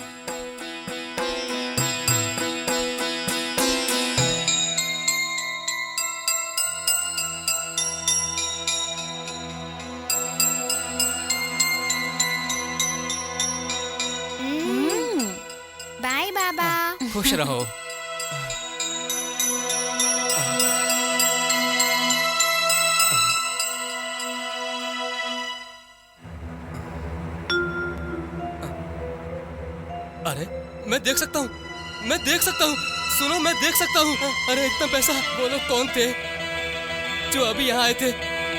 बाय बाबा। खुश रहो। अरे मैं देख सकता हूँ, मैं देख सकता हूँ, सुनो मैं देख सकता हूँ। अरे इतना पैसा, वो लोग कौन थे जो अभी यहाँ आए थे?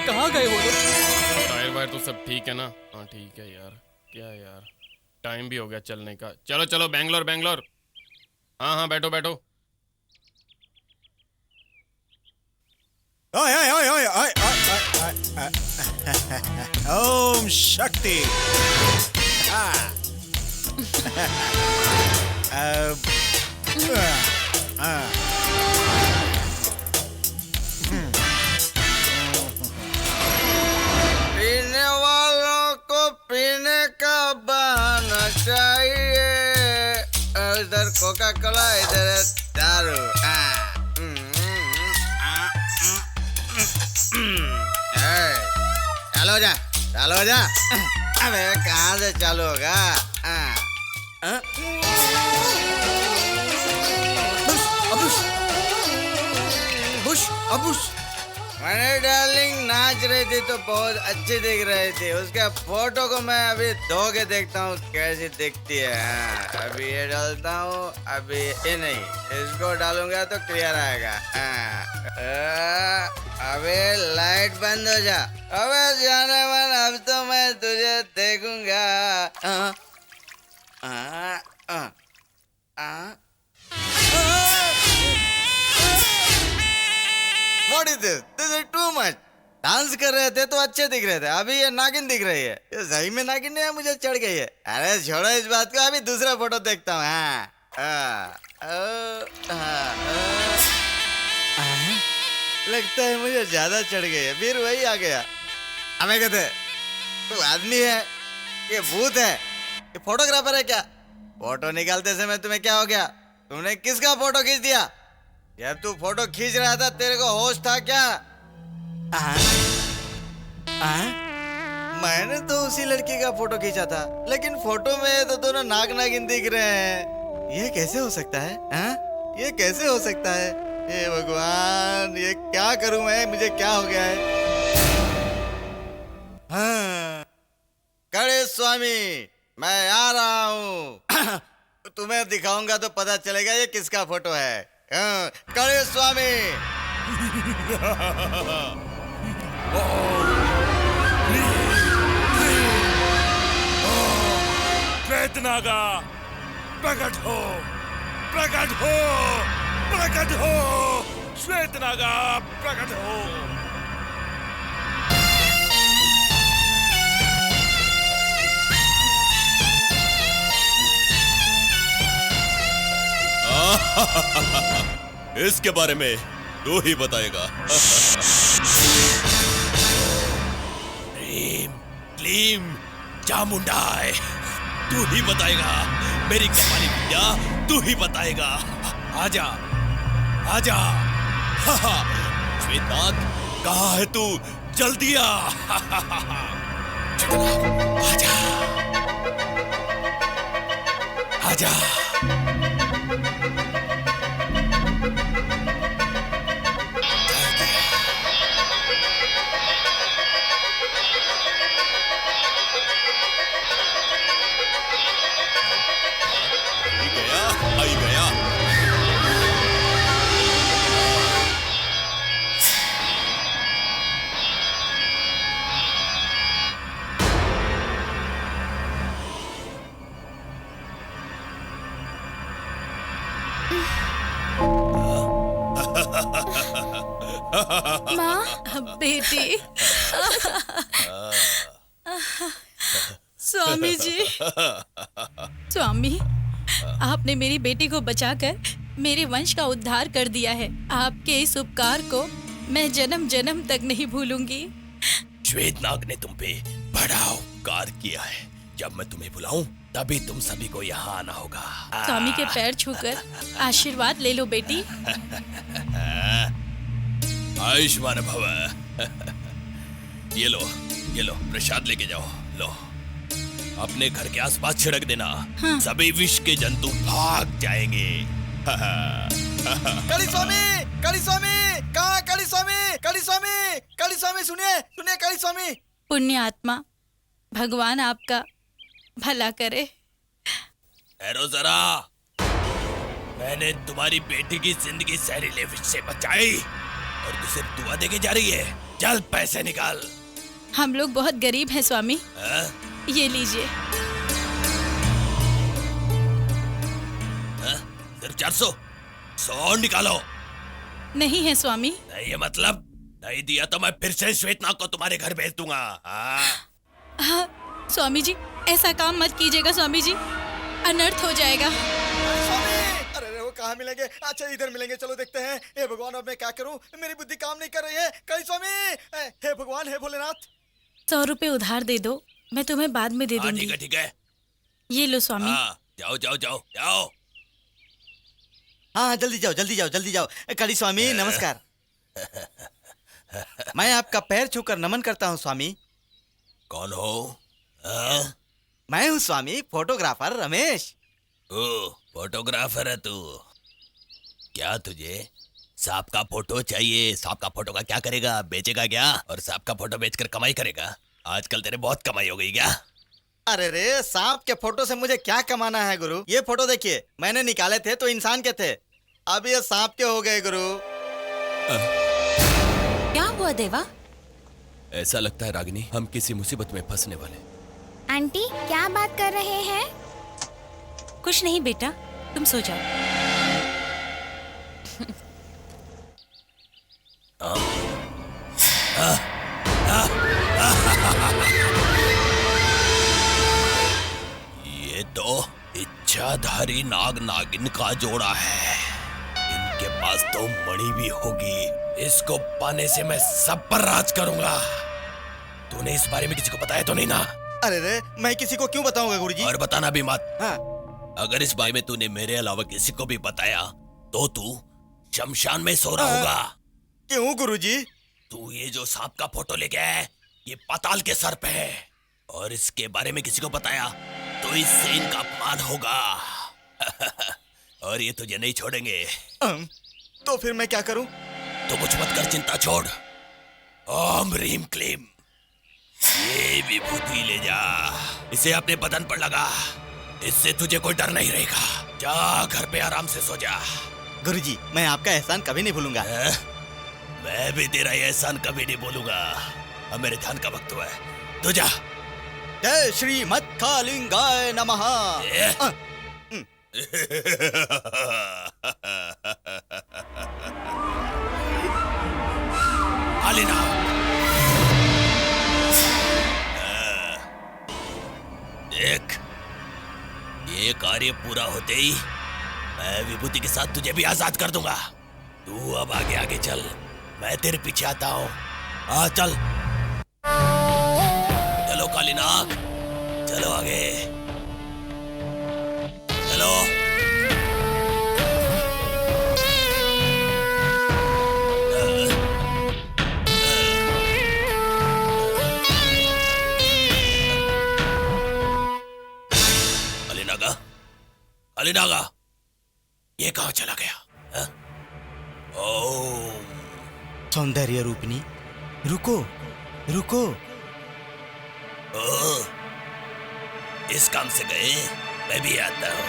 कहाँ गए वो लोग? टायर वायर तो सब ठीक है ना? हाँ ठीक है यार, क्या यार, टाइम भी हो गया चलने का। चलो चलो बैंगलोर बैंगलोर। हाँ हाँ बैठो बैठो। ओए ओए ओए ओए ओए ओए ओए, ओम शक्ति। पीने वालों को पीने का बहाना चाहिए। इधर कोका कोला, इधर दारू। चालो जा, चालो जा। अबे कहाँ से चालू होगा? बुश, अबुश। मैंने डार्लिंग नाच रही थी तो बहुत अच्छी दिख रही थी। उसके फोटो को मैं अभी धो के देखता हूँ कैसी दिखती है। अभी ये डालता हूँ, अभी ये नहीं, इसको डालूंगा तो क्लियर आएगा। अबे लाइट बंद हो जा। अबे जाने मन, अब तो मैं तुझे देखूंगा। What is this? This is too much. Dance कर रहे थे तो अच्छे दिख रहे थे, अभी ये नागिन दिख रही है। ये सही में नागिन नहीं है, मुझे चढ़ गई है। अरे छोड़ो इस बात को, अभी दूसरा फोटो देखता हूँ। लगता है मुझे ज्यादा चढ़ गई है, फिर वही आ गया। हमें कहते तू आदमी है ये भूत है, ये फोटोग्राफर है क्या? फोटो निकालते समय तुम्हें क्या हो गया? तुमने किसका फोटो खींच दिया? जब तू फोटो खींच रहा था तेरे को होश था क्या? मैंने तो उसी लड़की का फोटो खींचा था, लेकिन फोटो में तो दोनों नाग नागिन दिख रहे हैं। ये कैसे हो सकता है? ये कैसे हो सकता है? हे भगवान, ये क्या करूं मैं? मुझे क्या हो गया है? कड़े स्वामी, मैं आ रहा हूँ। तुम्हें दिखाऊंगा तो पता चलेगा ये किसका फोटो है। कड़े स्वामी। श्वेतनागा प्रकट हो, प्रकट हो, प्रकट हो, श्वेतनागा प्रकट हो। इसके बारे में तू ही बताएगा। क्लीम क्लीम चामुंडाय, तू ही बताएगा। मेरी कपाली विद्या तू ही बताएगा। आजा आजा। श्वेतनाग कहाँ है तू? जल्दी आ। आजा आजा। माँ, बेटी। स्वामी जी, स्वामी, आपने मेरी बेटी को बचाकर मेरे वंश का उद्धार कर दिया है। आपके इस उपकार को मैं जन्म जन्म तक नहीं भूलूंगी। श्वेतनाग ने तुम पे बड़ा उपकार किया है। जब मैं तुम्हें बुलाऊं तभी तुम सभी को यहाँ आना होगा। स्वामी के पैर छूकर आशीर्वाद ले लो बेटी। आयुष्मान भव। ये लो प्रसाद लेके जाओ। लो, अपने घर के आसपास छिड़क देना। हाँ। सभी विष के जंतु भाग जाएंगे। कड़ी स्वामी, कड़ी स्वामी, कहाँ कड़ी स्वामी, कड़ी स्वामी, कड़ी स्वामी, सुनिए सुनिए कड़ी स्वामी। पुण्य आत्मा, भगवान आपका भला करे। ठहरो जरा, मैंने तुम्हारी बेटी की जिंदगी जहरीले विष से बचाई और तू सिर्फ दुआ देके जा रही है। चल पैसे निकाल। हम लोग बहुत गरीब हैं स्वामी। हाँ? ये लीजिए। हाँ? सिर्फ 400? 100 निकालो। नहीं है स्वामी। नहीं है मतलब? नहीं दिया तो मैं फिर से श्वेतनाग को तुम्हारे घर भेज दूंगा। हाँ, स्वामी जी ऐसा काम मत कीजिएगा स्वामी जी, अनर्थ हो जाएगा। अरे रे, वो कहाँ मिलेंगे? अच्छा इधर मिलेंगे, चलो देखते हैं। हे भगवान, अब मैं क्या करूं? मेरी बुद्धि काम नहीं कर रही है। कड़ी स्वामी, हे भगवान, हे भोलेनाथ। 100 रुपए उधार दे दो, मैं तुम्हें बाद में दे दूंगी। ठीक है। ये लो स्वामी। हाँ, जाओ जाओ जाओ जाओ। हाँ, जल्दी जाओ, जल्दी जाओ, जल्दी जाओ। कड़ी स्वामी नमस्कार। मैं आपका पैर छूकर नमन करता हूँ स्वामी। कौन हो? हाँ? मैं हूँ स्वामी, फोटोग्राफर रमेश। ओ, फोटोग्राफर है तू? क्या तुझे सांप का फोटो चाहिए? सांप का फोटो का क्या करेगा? बेचेगा क्या? और सांप का फोटो बेचकर कमाई करेगा? आजकल तेरे बहुत कमाई हो गई क्या? अरे रे, सांप के फोटो से मुझे क्या कमाना है गुरु? ये फोटो देखिए, मैंने निकाले थे तो इंसान के थे, अब ये सांप के हो गए गुरु। क्या हुआ देवा? ऐसा लगता है रागिनी हम किसी मुसीबत में फंसने वाले। आंटी क्या बात कर रहे हैं? कुछ नहीं बेटा, तुम सो जाओ। ये तो इच्छाधारी नाग नागिन का जोड़ा है। इनके पास तो मणि भी होगी। इसको पाने से मैं सब पर राज करूंगा। तूने इस बारे में किसी को बताया तो नहीं ना? अरे रे, मैं किसी को क्यों बताऊंगा गुरुजी? और बताना भी मत। हाँ। अगर इस बारे में तूने मेरे अलावा किसी को भी बताया तो तू शमशान में सो रहा होगा। क्यों गुरुजी? तू ये जो सांप का फोटो लेके आया है, ये पाताल के सर पे है, और इसके बारे में किसी को बताया तो इससे इनका अपमान होगा। और ये तुझे नहीं छोड़ेंगे। तो फिर मैं क्या करूं? तो कुछ मत कर, चिंता छोड़। ओम रीम क्लीम, ये विभूति ले जा, इसे अपने बदन पर लगा। इससे तुझे कोई डर नहीं रहेगा। जा घर पे आराम से सो जा। गुरुजी, मैं आपका एहसान कभी नहीं भूलूंगा। मैं भी तेरा एहसान कभी नहीं भूलूंगा। अब मेरे ध्यान का वक्त हुआ है, तू जा। जय श्री मत्कालिंगाय नमः। आलिना, देख, ये कार्य पूरा होते ही मैं विभूति के साथ तुझे भी आजाद कर दूंगा। तू अब आगे आगे चल, मैं तेरे पीछे आता हूँ। हाँ चल, चलो कालीनाग, चलो आगे चलो। अलीनागा, ये कहाँ चला गया? ओम सौंदर्य रूपिणी, रुको रुको। ओ, इस काम से गए, मैं भी आता हूँ।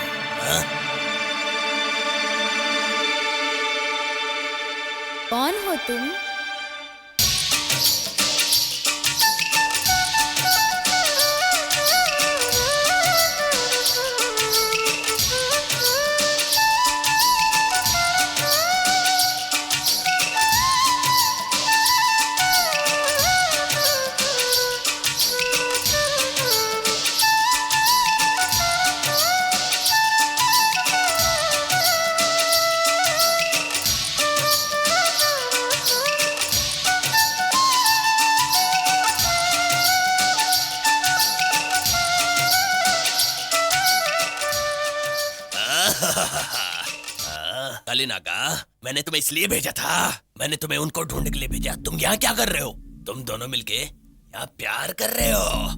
कौन हो तुम? काली नागा, मैंने तुम्हें इसलिए भेजा था। मैंने तुम्हें उनको ढूंढने के लिए भेजा। तुम यहाँ क्या कर रहे हो? तुम दोनों मिलके यहाँ प्यार कर रहे हो।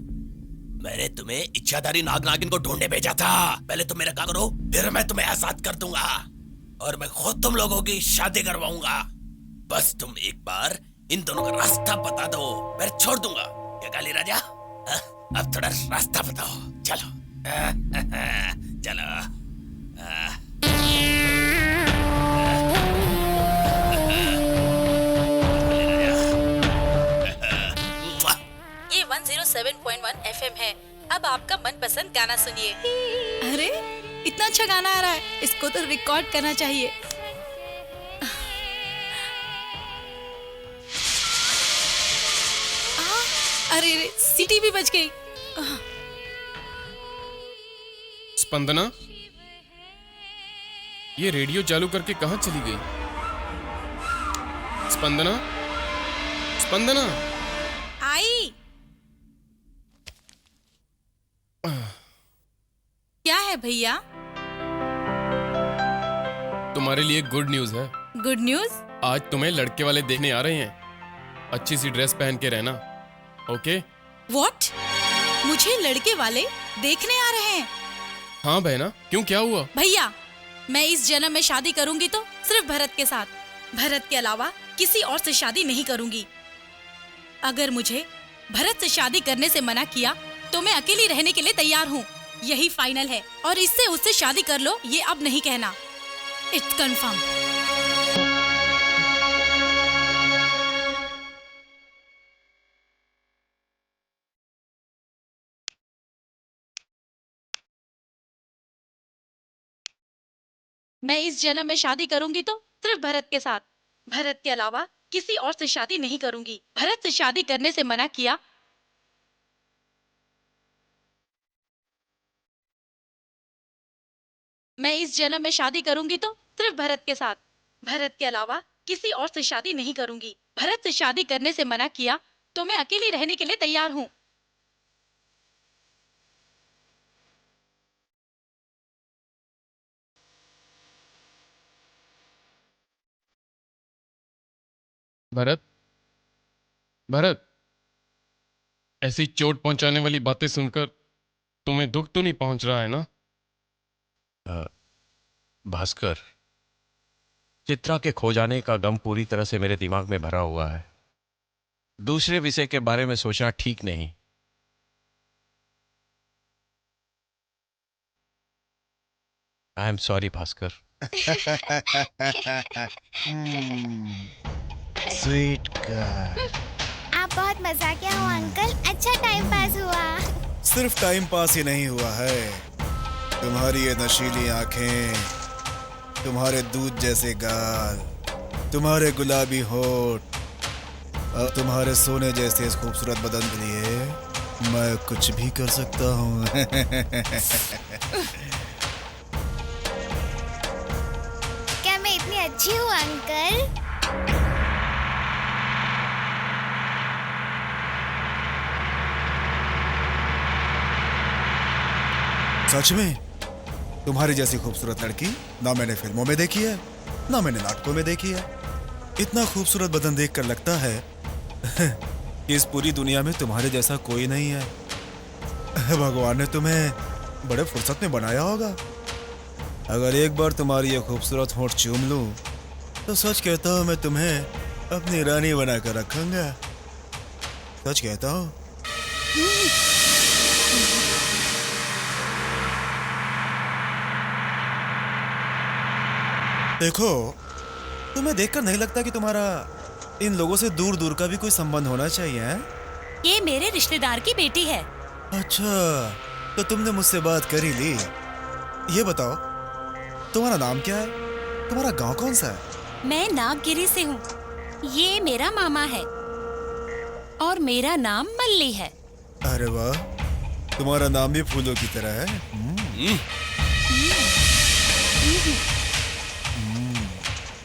मैंने तुम्हें इच्छाधारी नाग नागिन को ढूंढने भेजा था। पहले तुम मेरा काम करो, फिर मैं तुम्हें आजाद कर दूंगा और मैं खुद तुम लोगों की शादी करवाऊंगा। बस तुम एक बार इन दोनों का रास्ता बता दो, मैं छोड़ दूंगा। क्या काली राजा, हा? अब थोड़ा रास्ता बताओ। चलो चलो। ये 107.1 FM है। अब आपका मनपसंद गाना सुनिए। अरे इतना अच्छा गाना आ रहा है, इसको तो रिकॉर्ड करना चाहिए। अरे सीटी भी बज गई। स्पंदना, ये रेडियो चालू करके कहाँ चली गई? स्पंदना, स्पंदना। आई। क्या है भैया? तुम्हारे लिए गुड न्यूज है। Good news? आज तुम्हें लड़के वाले देखने आ रहे हैं। अच्छी सी ड्रेस पहन के रहना, ओके? व्हाट? मुझे लड़के वाले देखने आ रहे हैं? हाँ बहना, क्यों, क्या हुआ? भैया, मैं इस जन्म में शादी करूंगी तो सिर्फ भरत के साथ। भरत के अलावा किसी और से शादी नहीं करूंगी। अगर मुझे भरत से शादी करने से मना किया तो मैं अकेली रहने के लिए तैयार हूँ। यही फाइनल है और इससे उससे शादी कर लो ये अब नहीं कहना। It's confirm. मैं इस जन्म में शादी करूंगी तो सिर्फ भरत के साथ। भरत के अलावा किसी और से शादी नहीं करूंगी। भरत से शादी करने से मना किया मैं इस जन्म में शादी करूंगी तो सिर्फ भरत के साथ। भरत के अलावा किसी और से शादी नहीं करूंगी। भरत से शादी करने से मना किया तो मैं अकेली रहने के लिए तैयार हूँ। भरत, भरत, ऐसी चोट पहुंचाने वाली बातें सुनकर तुम्हें दुख तो नहीं पहुंच रहा है ना? भास्कर, चित्रा के खो जाने का गम पूरी तरह से मेरे दिमाग में भरा हुआ है। दूसरे विषय के बारे में सोचना ठीक नहीं। I am sorry Bhaskar. Sweet girl. आप बहुत मजाकिया हो अंकल। अच्छा टाइम पास हुआ। सिर्फ टाइम पास ही नहीं हुआ है, तुम्हारी ये नशीली आंखें, तुम्हारे दूध जैसे गाल, तुम्हारे गुलाबी होठ और तुम्हारे सोने जैसे इस खूबसूरत बदन के लिए मैं कुछ भी कर सकता हूँ। क्या मैं इतनी अच्छी हूँ अंकल? सच में? तुम्हारी जैसी खूबसूरत लड़की ना मैंने फिल्मों में देखी है ना मैंने नाटकों में देखी है। इतना खूबसूरत बदन देखकर लगता है कि इस पूरी दुनिया में तुम्हारे जैसा कोई नहीं है। भगवान ने तुम्हें बड़े फुर्सत में बनाया होगा। अगर एक बार तुम्हारी ये खूबसूरत होंठ चूम लूं तो सच कहता हूँ मैं तुम्हें अपनी रानी बनाकर रखूंगा। सच कहता हूँ। देखो, तुम्हें देखकर नहीं लगता कि तुम्हारा इन लोगों से दूर दूर का भी कोई संबंध होना चाहिए है? ये मेरे रिश्तेदार की बेटी है। अच्छा, तो तुमने मुझसे बात कर ही ली। ये बताओ, तुम्हारा नाम क्या है? तुम्हारा गांव कौन सा है? मैं नागगिरी से हूँ। ये मेरा मामा है और मेरा नाम मल्ली है। अरे वाह, तुम्हारा नाम भी फूलों की तरह है।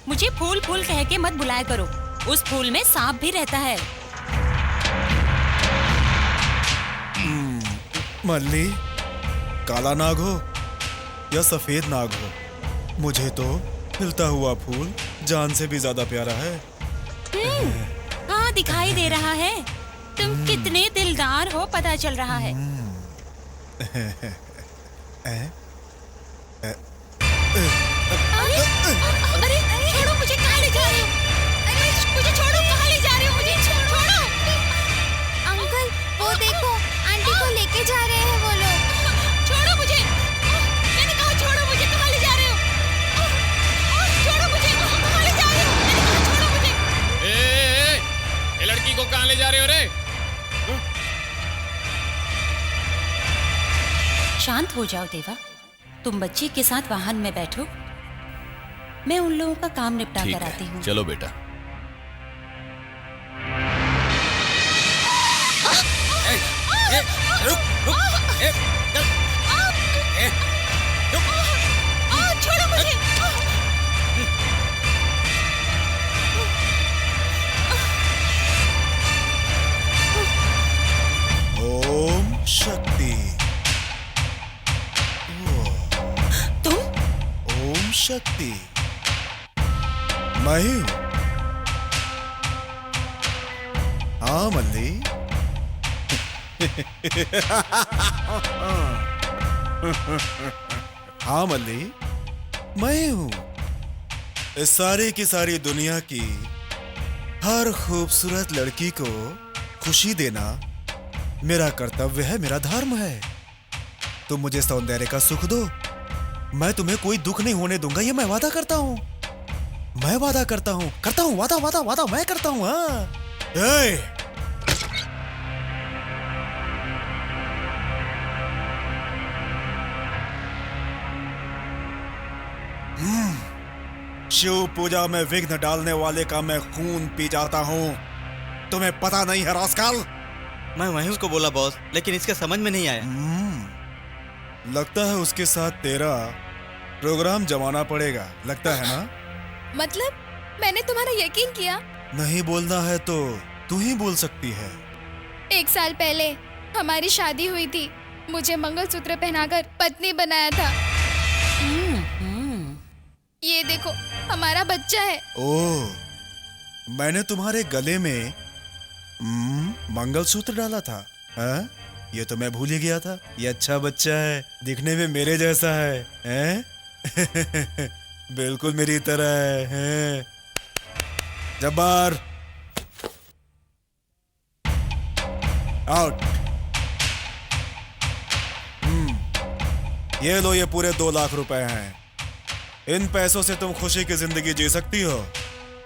मुझे फूल फूल कह के मत बुलाया करो। उस फूल में सांप भी रहता है। मल्ली, काला नाग हो या सफेद नाग हो, मुझे तो खिलता हुआ फूल जान से भी ज्यादा प्यारा है। हाँ, दिखाई दे रहा है। तुम कितने दिलदार हो पता चल रहा है। अरे छोड़ो मुझे, कहाँ ले जा रहे हो? अरे मुझे छोड़ो, कहाँ ले जा रहे हो? मुझे छोड़ो। अंकल वो देखो, आंटी को लेके जा रहे हैं वो लोग। छोड़ो मुझे, मैंने कहा छोड़ो मुझे, कहाँ ले जा रहे हो? छोड़ो मुझे, कहाँ ले जा रहे हो? मैंने कहा छोड़ो मुझे। ये लड़की को कहाँ ले जा रहे हो रे? शांत हो जाओ देवा। तुम बच्ची के साथ वाहन में बैठो, मैं उन लोगों का काम निपटा ठीक कर आती है, हूँ। चलो बेटा। छोड़ो मुझे। ओम शक्ति। तुम? ओम शक्ति। मैं ही हूं। हाँ मल्ली। हाँ मल्ली, मैं ही हूं। इस सारी की सारी दुनिया की हर खूबसूरत लड़की को खुशी देना मेरा कर्तव्य है, मेरा धर्म है। तुम मुझे सौंदर्य का सुख दो, मैं तुम्हें कोई दुख नहीं होने दूंगा, ये मैं वादा करता हूं। मैं वादा करता हूं, वादा वादा वादा मैं करता हूं। हाँ शिव पूजा में विघ्न डालने वाले का मैं खून पी जाता हूं। तुम्हें पता नहीं है रास्कल? मैं वहीं उसको बोला बॉस, लेकिन इसका समझ में नहीं आया। लगता है उसके साथ तेरा प्रोग्राम जमाना पड़ेगा, लगता है ना? मतलब मैंने तुम्हारा यकीन किया? नहीं बोलना है तो तू ही बोल सकती है। 1 साल पहले हमारी शादी हुई थी, मुझे मंगलसूत्र पहनाकर पत्नी बनाया था। ये देखो हमारा बच्चा है। ओह, मैंने तुम्हारे गले में मंगलसूत्र डाला था। हाँ? ये तो मैं भूल ही गया था। ये अच्छा बच्चा है, दिखने में मेरे जैसा है, हैं? बिल्कुल मेरी तरह है, हैं? जब्बार आउट। ये लो, ये पूरे 2 लाख रुपए हैं। इन पैसों से तुम खुशी की जिंदगी जी सकती हो,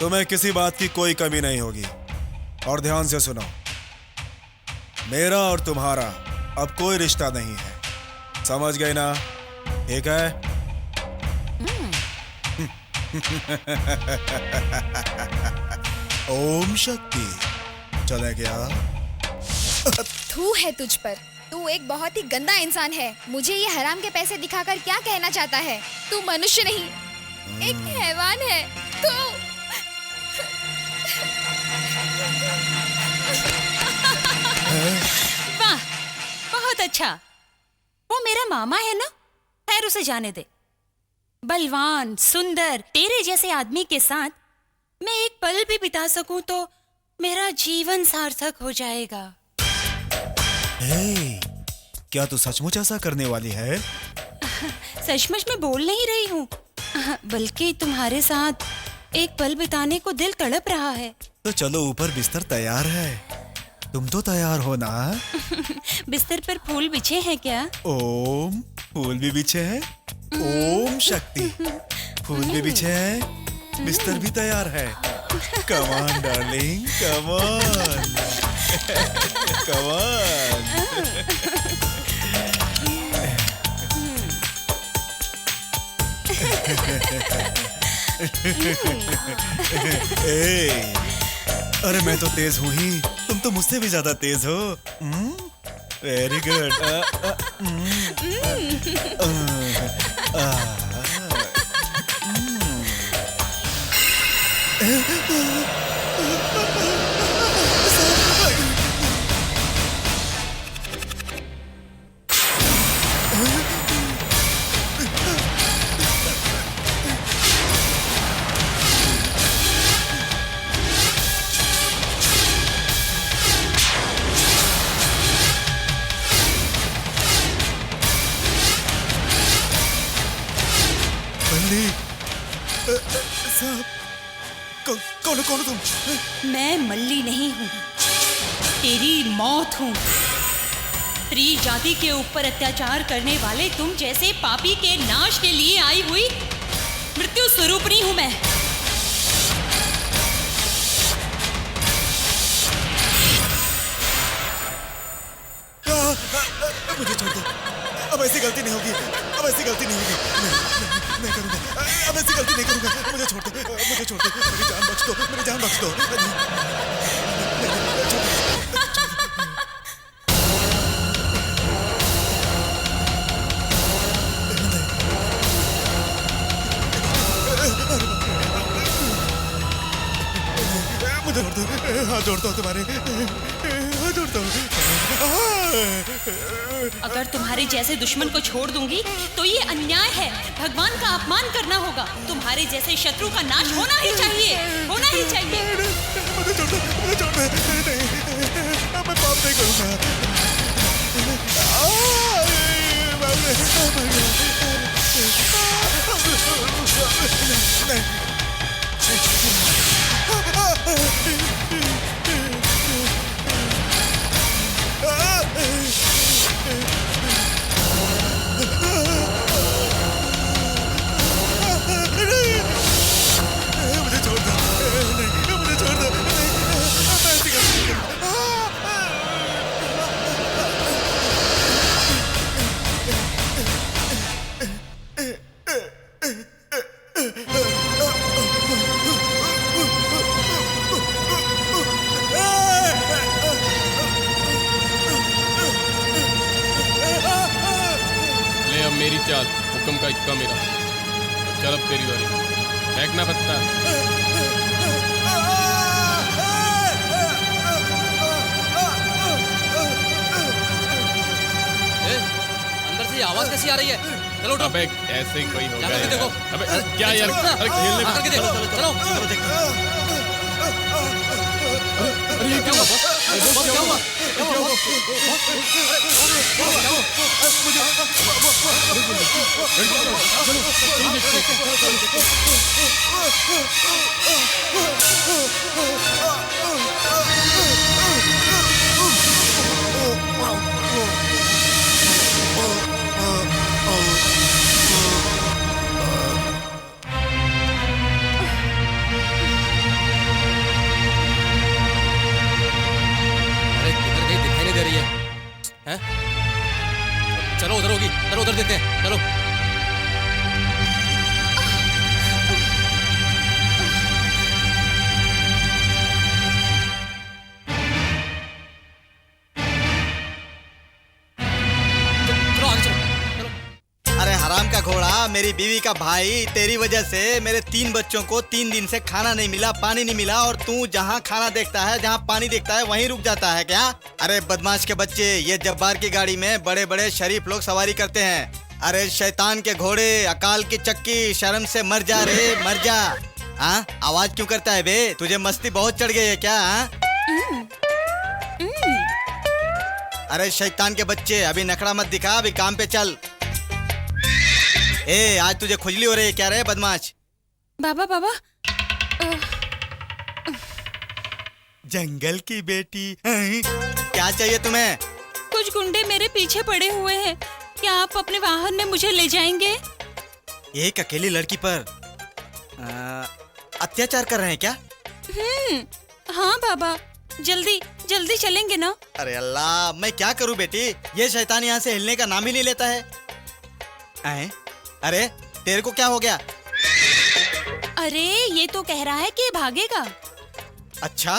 तुम्हें किसी बात की कोई कमी नहीं होगी। और ध्यान से सुनो, मेरा और तुम्हारा अब कोई रिश्ता नहीं है, समझ गए ना? ठीक है? ओम शक्ति। चले क्या? थू है तुझ पर, तू एक बहुत ही गंदा इंसान है। मुझे ये हराम के पैसे दिखाकर क्या कहना चाहता है? तू मनुष्य नहीं, एक हैवान है तू। वाह, बहुत अच्छा। वो मेरा मामा है ना, खैर उसे जाने दे। बलवान, सुंदर, तेरे जैसे आदमी के साथ मैं एक पल भी बिता सकूं तो मेरा जीवन सार्थक हो जाएगा। हे, क्या तू सचमुच ऐसा करने वाली है? सचमुच में बोल नहीं रही हूँ, बल्कि तुम्हारे साथ एक पल बिताने को दिल तड़प रहा है। तो चलो, ऊपर बिस्तर तैयार है, तुम तो तैयार हो ना? बिस्तर पर फूल बिछे हैं क्या? ओम, फूल भी बिछे हैं। ओम शक्ति, फूल भी बिछे हैं, बिस्तर भी तैयार है। Come on darling, come on, come on. अरे मैं तो तेज हूँ ही, तुम तो मुझसे भी ज्यादा तेज हो। Very good. कौन हो तुम? मैं मल्ली नहीं हूँ, तेरी मौत हूँ। स्त्री जाति के ऊपर अत्याचार करने वाले तुम जैसे पापी के नाश के लिए आई हुई मृत्यु स्वरूपनी हूँ मैं। मुझे छोड़ दो, अब ऐसी गलती नहीं होगी, अब ऐसी गलती नहीं होगी, नहीं करूंगा, अब ऐसी गलती नहीं करूंगा। मुझे छोड़ दो, मुझे छोड़ दो, मेरी जान बख्श दो, मेरी जान बख्श दो। मुझे छोड़ दो, हाथ जोड़ता हूँ तुम्हारे, हाथ जोड़ता हूँ। अगर तुम्हारे जैसे दुश्मन को छोड़ दूंगी तो ये अन्याय है, भगवान का अपमान करना होगा। तुम्हारे जैसे शत्रु का नाश होना ही चाहिए, होना ही चाहिए। मुझे छोड़ दो, मुझे छोड़ दो, नहीं, मैं पाप नहीं करूँगा। मुझे छोड़ दो, नहीं, मुझे छोड़ दो, मैं ऐसी गलती नहीं करूँगा। ले अब मेरी चाल, हुक्म का इक्का मेरा। चल अब तेरी बारी, फेंकना पत्ता। अंदर से ये आवाज कैसी आ रही है? चलो उठो। अबे ऐसे ही कोई होगा जाकर के देखो। अबे क्या यार, अरे खेलने में आकर के देखो, चलो चलो देखो। अरे ये क्या हुआ? क्या हुआ? क्या हुआ? दे रही है, हैं? चलो उधर होगी, चलो उधर देखते हैं, चलो। चलो आगे चलो। अरे हराम का घोड़ा, मेरी बीवी का भाई, तेरी वजह से मेरे 3 बच्चों को 3 दिन से खाना नहीं मिला, पानी नहीं मिला, और तू जहाँ खाना देखता है, जहाँ पानी देखता है, वहीं रुक जाता है क्या? अरे बदमाश के बच्चे, ये जब्बार की गाड़ी में बड़े बड़े शरीफ लोग सवारी करते हैं। अरे शैतान के घोड़े, अकाल की चक्की, शर्म से मर जा रे, मर जा। हाँ, आवाज क्यों करता है बे? तुझे मस्ती बहुत चढ़ गई है क्या? अरे शैतान के बच्चे, अभी नखड़ा मत दिखा, अभी काम पे चल। ए, आज तुझे खुजली हो रही है क्या रे बदमाश? बाबा बाबा, जंगल की बेटी, क्या चाहिए तुम्हें? कुछ गुंडे मेरे पीछे पड़े हुए हैं, क्या आप अपने वाहन में मुझे ले जाएंगे? एक अकेली लड़की पर अत्याचार कर रहे हैं क्या? हाँ बाबा, जल्दी जल्दी चलेंगे ना? अरे अल्लाह, मैं क्या करूं बेटी, ये शैतान यहाँ से हिलने का नाम ही नहीं लेता है। अरे तेरे को क्या हो गया? अरे ये तो कह रहा है कि भागेगा। अच्छा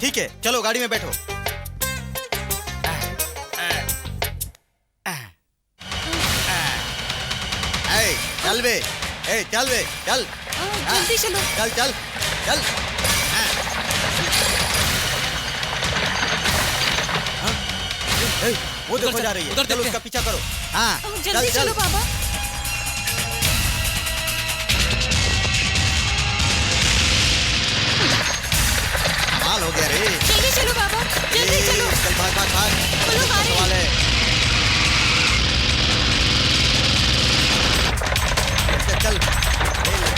ठीक है, चलो गाड़ी में बैठो। चल बे, चल बे, चल जल्दी चलो, चल चल चल। वो देखो जा रही है, चलो उसका पीछा करो। हाँ जल्दी चलो बाबा। कमाल हो गया रे। जल्दी चलो बाबा, जल्दी चलो। चल भाग भाग भाग, सवाल है। चल, लड़की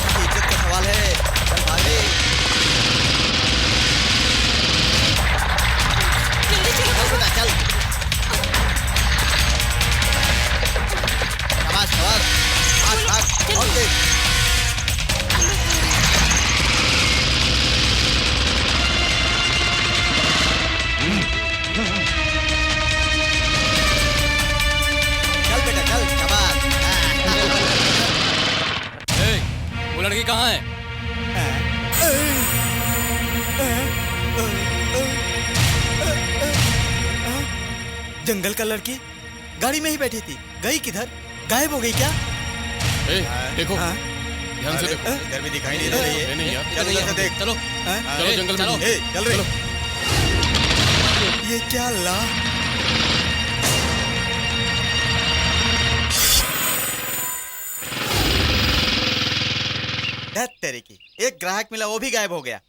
की इज्जत का सवाल है, चल भागे। जंगल का लड़की गाड़ी में ही बैठी थी, गई किधर? गायब हो गई क्या? ए, देखो हाँ? ध्यान से देखो। इधर भी दिखाई नहीं दे रही है। नहीं यार, चल इधर से देख। चलो चलो जंगल चलो। में। ए, चल रही। ये क्या ला? दैट तेरी की, एक ग्राहक मिला, वो भी गायब हो गया।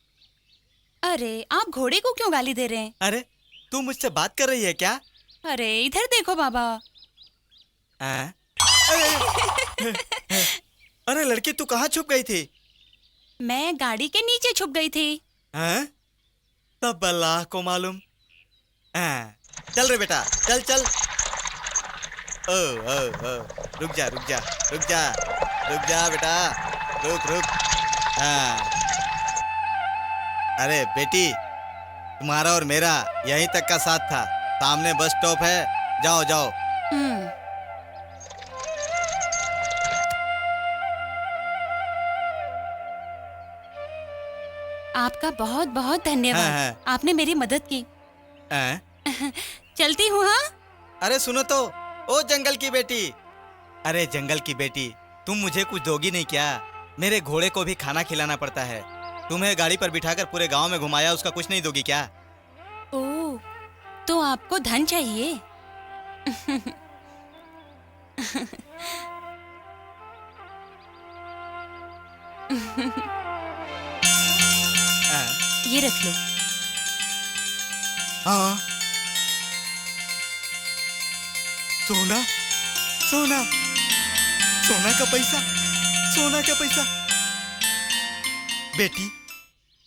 अरे आप घोड़े को क्यों गाली दे रहे हैं? अरे तू मुझसे बात कर रही है क्या? अरे इधर देखो बाबा। हाँ? अरे लड़की, तू कहाँ छुप गई थी? मैं गाड़ी के नीचे छुप गई थी। हाँ? तब अल्लाह को मालूम। हाँ, चल रे बेटा, चल चल। ओ ओ ओ, रुक जा रुक जा रुक जा रुक जा बेटा, रुक रुक। हाँ। अरे बेटी, तुम्हारा और मेरा यहीं तक का साथ था। सामने बस स्टॉप है, जाओ जाओ। आपका बहुत बहुत धन्यवाद। हाँ। आपने मेरी मदद की। हाँ? चलती हूँ। हाँ, अरे सुनो तो, ओ जंगल की बेटी। अरे जंगल की बेटी, तुम मुझे कुछ दोगी नहीं क्या? मेरे घोड़े को भी खाना खिलाना पड़ता है। तुम्हें गाड़ी पर बिठाकर पूरे गांव में घुमाया, उसका कुछ नहीं दोगी क्या? ओह, तो आपको धन चाहिए? ये रख लो। हाँ, सोना सोना सोना का पैसा, सोना का पैसा। बेटी,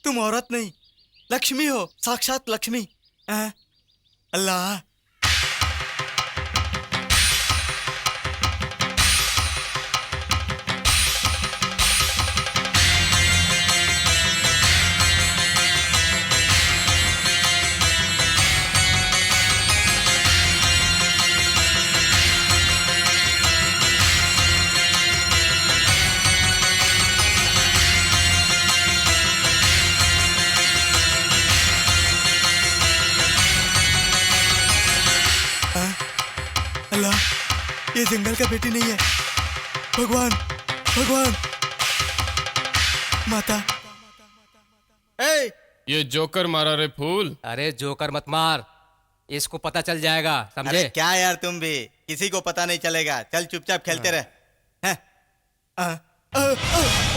तुम औरत नहीं, लक्ष्मी हो, साक्षात लक्ष्मी। हाँ? अल्लाह। अल्लाह, ये जंगल का बेटी नहीं है। भगवान भगवान, माता। ए! ये जोकर मारा रे फूल। अरे जोकर मत मार, इसको पता चल जाएगा, समझे? अरे क्या यार, तुम भी, किसी को पता नहीं चलेगा। चल चुपचाप खेलते रहे।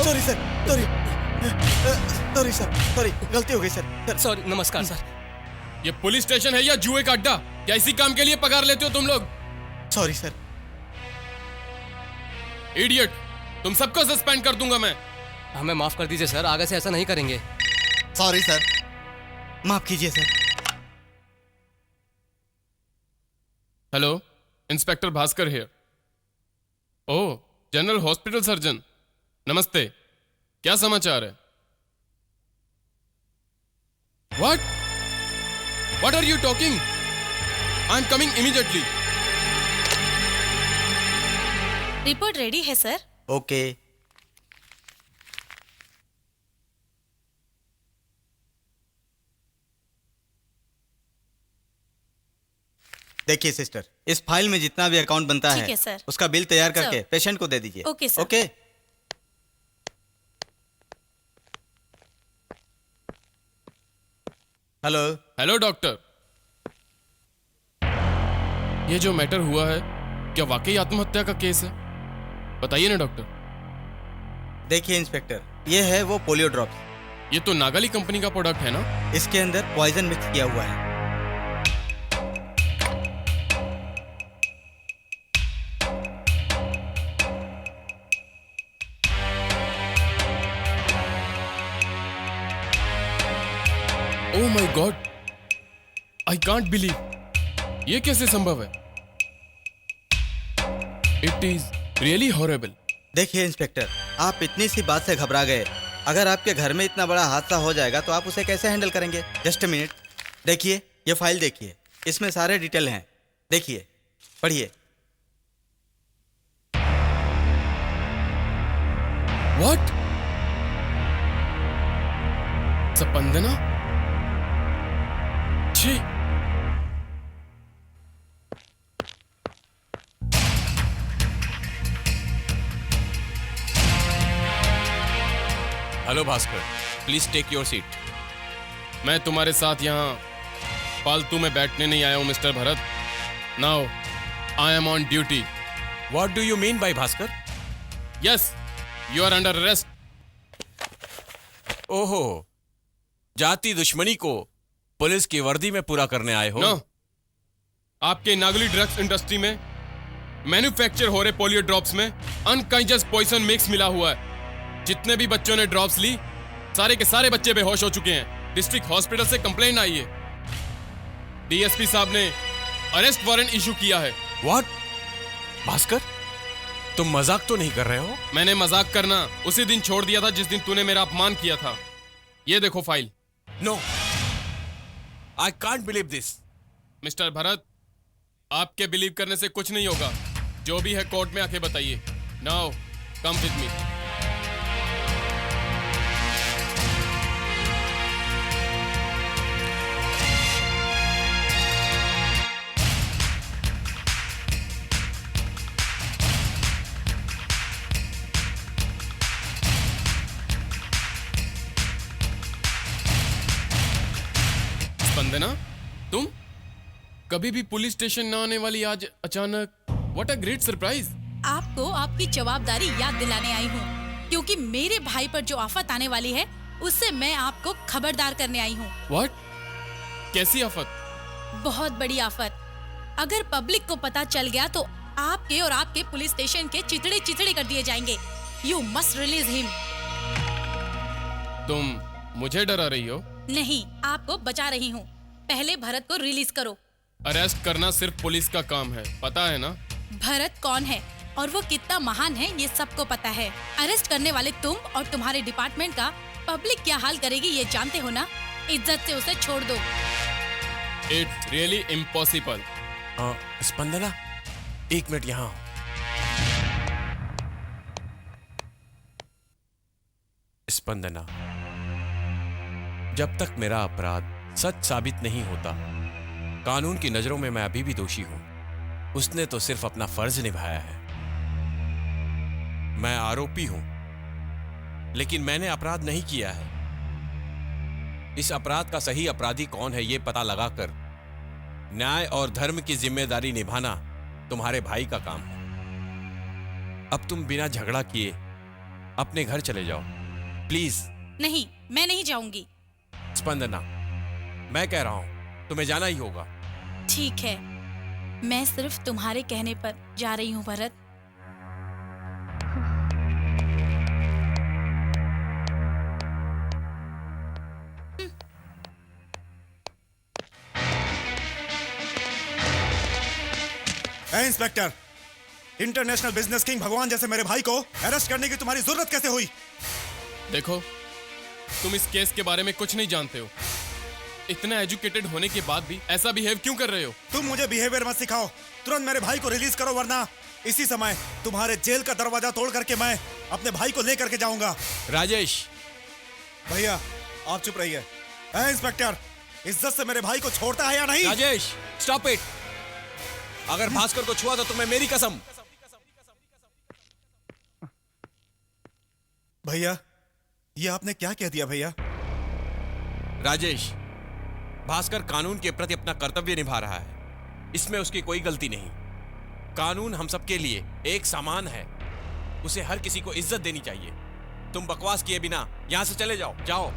Sorry sir, sorry sir, sorry, गलती हो गई सर। सॉरी, नमस्कार सर। ये पुलिस स्टेशन है या जुए का अड्डा? क्या इसी काम के लिए पगार लेते हो तुम लोग? Sorry sir. इडियट, तुम सबको सस्पेंड कर दूंगा मैं। हमें माफ कर दीजिए सर, आगे से ऐसा नहीं करेंगे। सॉरी सर, माफ कीजिए सर। Hello, inspector Bhaskar here. Oh, general hospital surgeon, नमस्ते। क्या समाचार है? What? What are you talking? I am coming immediately. Report ready है सर। ओके। देखिए सिस्टर, इस फाइल में जितना भी अकाउंट बनता ठीक है है, सर। उसका बिल तैयार सर। करके पेशेंट को दे दीजिए। Okay, sir. Okay. Hello. Hello doctor, ये जो मैटर हुआ है, क्या वाकई आत्महत्या का केस है? बताइए ना डॉक्टर। देखिए इंस्पेक्टर, ये है वो पोलियो ड्रॉप्स। ये तो नागाली कंपनी का प्रोडक्ट है ना? इसके अंदर पॉइजन मिक्स किया हुआ है। Oh my God, I can't believe, ये कैसे संभव है? It is really horrible. देखिए इंस्पेक्टर, आप इतनी सी बात से घबरा गए। अगर आपके घर में इतना बड़ा हादसा हो जाएगा तो आप उसे कैसे हैंडल करेंगे? जस्ट अ मिनट, देखिए ये फाइल देखिए, इसमें सारे डिटेल हैं। देखिए, पढ़िए। व्हाट? स्पंदना? छी, hello Bhaskar, please take your seat. मैं तुम्हारे साथ यहाँ फालतू में बैठने नहीं आया हूँ mister Bharat. Now I am on duty. What do you mean by Bhaskar? Yes, you are under arrest. ओहो, जाति दुश्मनी को पुलिस की वर्दी में पूरा करने आए हो? नो, आपके नागली ड्रग्स इंडस्ट्री में मैन्युफैक्चर हो रहे पोलियो ड्रॉप्स में अनकॉन्शियस पॉइजन मिक्स मिला हुआ है। जितने भी बच्चों ने ड्रॉप्स ली, सारे के सारे बच्चे बेहोश हो चुके हैं। डिस्ट्रिक्ट हॉस्पिटल से कंप्लेंट आई है। डीएसपी साहब ने अरेस्ट वारंट इशू किया है। व्हाट? भास्कर, तुम मजाक तो नहीं कर रहे हो? मैंने मजाक करना उसी दिन छोड़ दिया था जिस दिन तूने मेरा अपमान किया था। ये देखो file. No, I can't believe this. Mister Bharat, आपके बिलीव करने से कुछ नहीं होगा। जो भी है कोर्ट में आके बताइए। Now come with me. Spandana, तुम कभी भी पुलिस स्टेशन ना आने वाली आज अचानक, व्हाट अ ग्रेट सरप्राइज। आपको आपकी जवाबदारी याद दिलाने आई हूँ, क्योंकि मेरे भाई पर जो आफत आने वाली है उससे मैं आपको खबरदार करने आई हूँ। व्हाट? कैसी आफत? बहुत बड़ी आफत। अगर पब्लिक को पता चल गया तो आपके और आपके पुलिस स्टेशन के चिथड़े चिथड़े कर दिए जाएंगे। You must release him. तुम मुझे डरा रही हो? नहीं, आपको बचा रही हूँ। पहले भरत को रिलीज करो। अरेस्ट करना सिर्फ पुलिस का काम है, पता है ना? भरत कौन है और वो कितना महान है ये सबको पता है। अरेस्ट करने वाले तुम और तुम्हारे डिपार्टमेंट का पब्लिक क्या हाल करेगी ये जानते हो ना। इज्जत से उसे छोड़ दो। It's really impossible. स्पंदना, एक मिनट यहाँ। स्पंदना, जब तक मेरा अपराध सच साबित नहीं होता, कानून की नजरों में मैं अभी भी दोषी हूं। उसने तो सिर्फ अपना फर्ज निभाया है। मैं आरोपी हूं, लेकिन मैंने अपराध नहीं किया है। इस अपराध का सही अपराधी कौन है ये पता लगाकर न्याय और धर्म की जिम्मेदारी निभाना तुम्हारे भाई का काम है। अब तुम बिना झगड़ा किए अपने घर चले जाओ, प्लीज। नहीं, मैं नहीं जाऊंगी। स्पंदना, मैं कह रहा हूं तुम्हें जाना ही होगा। ठीक है, मैं सिर्फ तुम्हारे कहने पर जा रही हूँ Bharat. Inspector, international business king भगवान जैसे मेरे भाई को अरेस्ट करने की तुम्हारी जरूरत कैसे हुई? देखो, तुम इस केस के बारे में कुछ नहीं जानते हो। इतना एजुकेटेड होने के बाद भी ऐसा बिहेव क्यों कर रहे हो? तुम मुझे बिहेवियर मत सिखाओ। तुरंत मेरे भाई को रिलीज करो, वरना इसी समय तुम्हारे जेल का दरवाजा तोड़ करके मैं अपने भाई को लेकर के जाऊंगा। राजेश, भैया आप चुप रहिए। इंस्पेक्टर, इज्जत से मेरे भाई को छोड़ता है या नहीं? Rajesh, stop it. अगर भास्कर को छुआ तो तुम्हें मेरी कसम। भैया, ये आपने क्या कह दिया भैया? राजेश, भास्कर कानून के प्रति अपना कर्तव्य निभा रहा है। इसमें उसकी कोई गलती नहीं। कानून हम सबके लिए एक समान है। उसे हर किसी को इज्जत देनी चाहिए। तुम बकवास किए बिना यहां से चले जाओ। जाओ।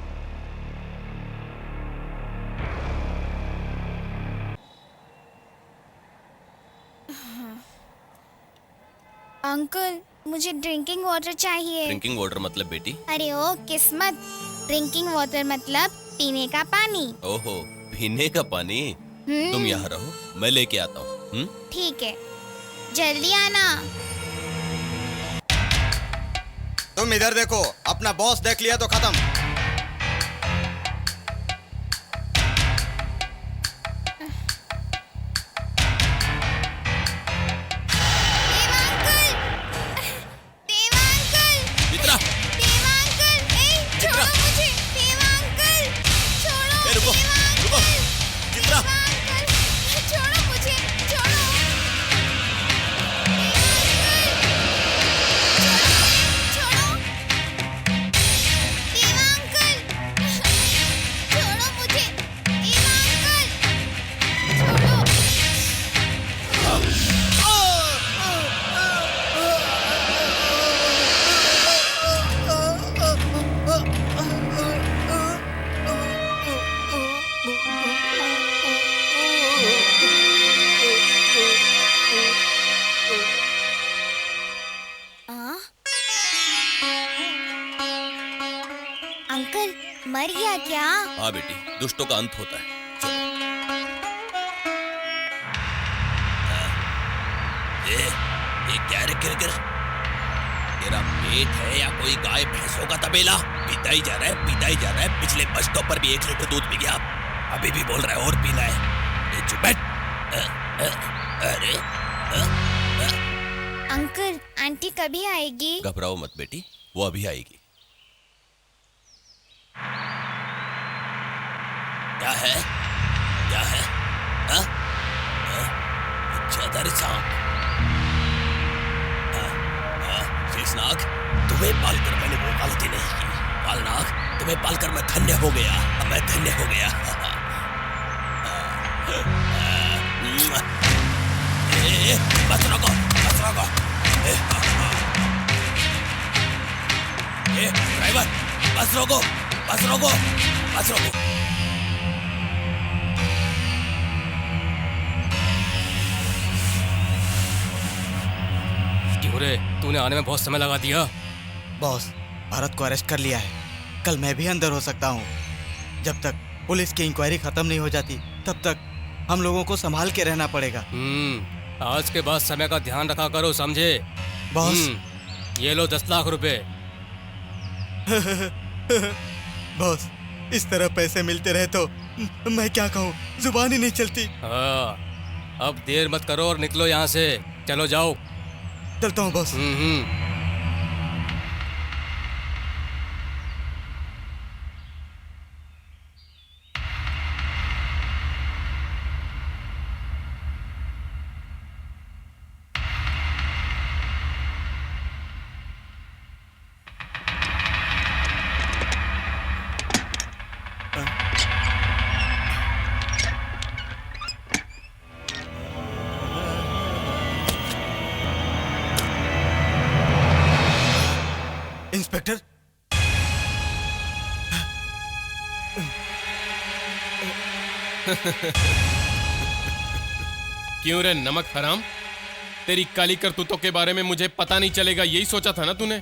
अंकल, मुझे ड्रिंकिंग वाटर चाहिए। ड्रिंकिंग वाटर मतलब बेटी? अरे ओ किस्मत, ड्रिंकिंग वाटर मतलब पीने का पानी। ओहो, पीने का पानी? तुम यहाँ रहो, मैं लेके आता हूँ। ठीक है, जल्दी आना। तुम इधर देखो, अपना बॉस देख लिया तो खत्म। देवा अंकल मर गया क्या? हाँ बेटी, दुष्टों का अंत होता है। चलो। ये क्या रे किरकिर? तेरा पेट है या कोई गाय भैंसों का तबेला? पीता ही जा रहा है, पीता ही जा रहा है। पिछले बस स्टॉप पर भी 1 लीटर दूध पी गया, अभी भी बोल रहा है और पीना है। ये चुप बैठ। अरे अंकल आंटी कभी आएगी? घबराओ मत बेटी, वो अभी आएगी। क्या है? क्या है? हाँ? चौधरी सांप। शेषनाग, तुम्हें पालकर मैंने वो गलती नहीं की। कालनाग, तुम्हें पालकर मैं धन्य हो गया, मैं धन्य हो गया। बस रोको, बस रोको। ड्राइवर, बस रोको, बस रोको, बस रोको। क्यों रे, तूने आने में बहुत समय लगा दिया। बॉस, भारत को अरेस्ट कर लिया है। कल मैं भी अंदर हो सकता हूँ। जब तक पुलिस की इंक्वायरी खत्म नहीं हो जाती तब तक हम लोगों को संभाल के रहना पड़ेगा। आज के बाद समय का ध्यान रखा करो, समझे? बॉस, ये लो 10 लाख रुपए। बॉस, इस तरह पैसे मिलते रहे तो मैं क्या कहूँ, जुबान ही नहीं चलती। हाँ, अब देर मत करो और निकलो यहाँ से। चलो जाओ। चलता हूँ बॉस। इंस्पेक्टर, क्यों रे नमक हराम? तेरी काली करतूतों के बारे में मुझे पता नहीं चलेगा, यही सोचा था ना तूने?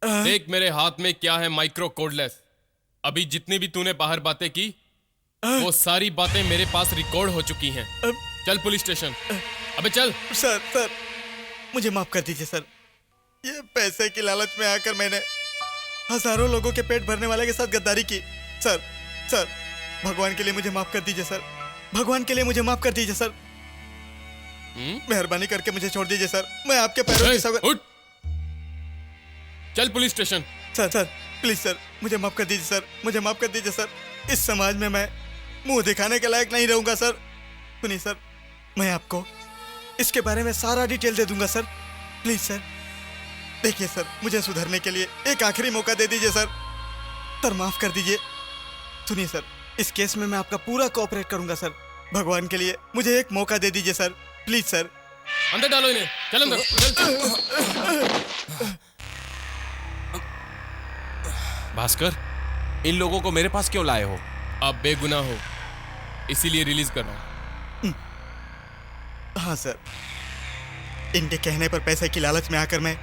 देख मेरे हाथ में क्या है, माइक्रो कोडलेस। अभी जितनी भी तूने बाहर बातें की वो सारी बातें मेरे पास रिकॉर्ड हो चुकी हैं। चल पुलिस स्टेशन। अबे चल। सर मुझे माफ कर दीजिए सर। ये पैसे की लालच में आकर मैंने हजारों लोगों के पेट भरने वाले के साथ गद्दारी की। सर भगवान के लिए मुझे माफ कर दीजिए सर। भगवान के लिए मुझे माफ कर दीजिए सर। मेहरबानी करके मुझे छोड़ दीजिए सर। मैं आपके पैरों की सौगंध। उठ। चल police station. Sir please sir, मुझे माफ कर दीजिए सर। मुझे माफ कर दीजिए सर। इस समाज में मैं मुंह दिखाने के लायक नहीं रहूंगा सर। सुनिए सर, मैं आपको इसके बारे में सारा डिटेल दे दूंगा सर। प्लीज सर, देखिए सर, मुझे सुधरने के लिए एक आखिरी मौका दे दीजिए सर। सर माफ कर दीजिए। सुनिए सर, इस केस में मैं आपका पूरा कोऑपरेट करूंगा सर। भगवान के लिए मुझे एक मौका दे दीजिए सर, प्लीज सर। अंदर डालो इन्हें। चल अंदर चल। भास्कर, इन लोगों को मेरे पास क्यों लाए हो? आप बेगुनाह हो, इसीलिए रिलीज कर रहा हूं। हाँ सर, इनके कहने पर पैसे की लालच में आकर मैं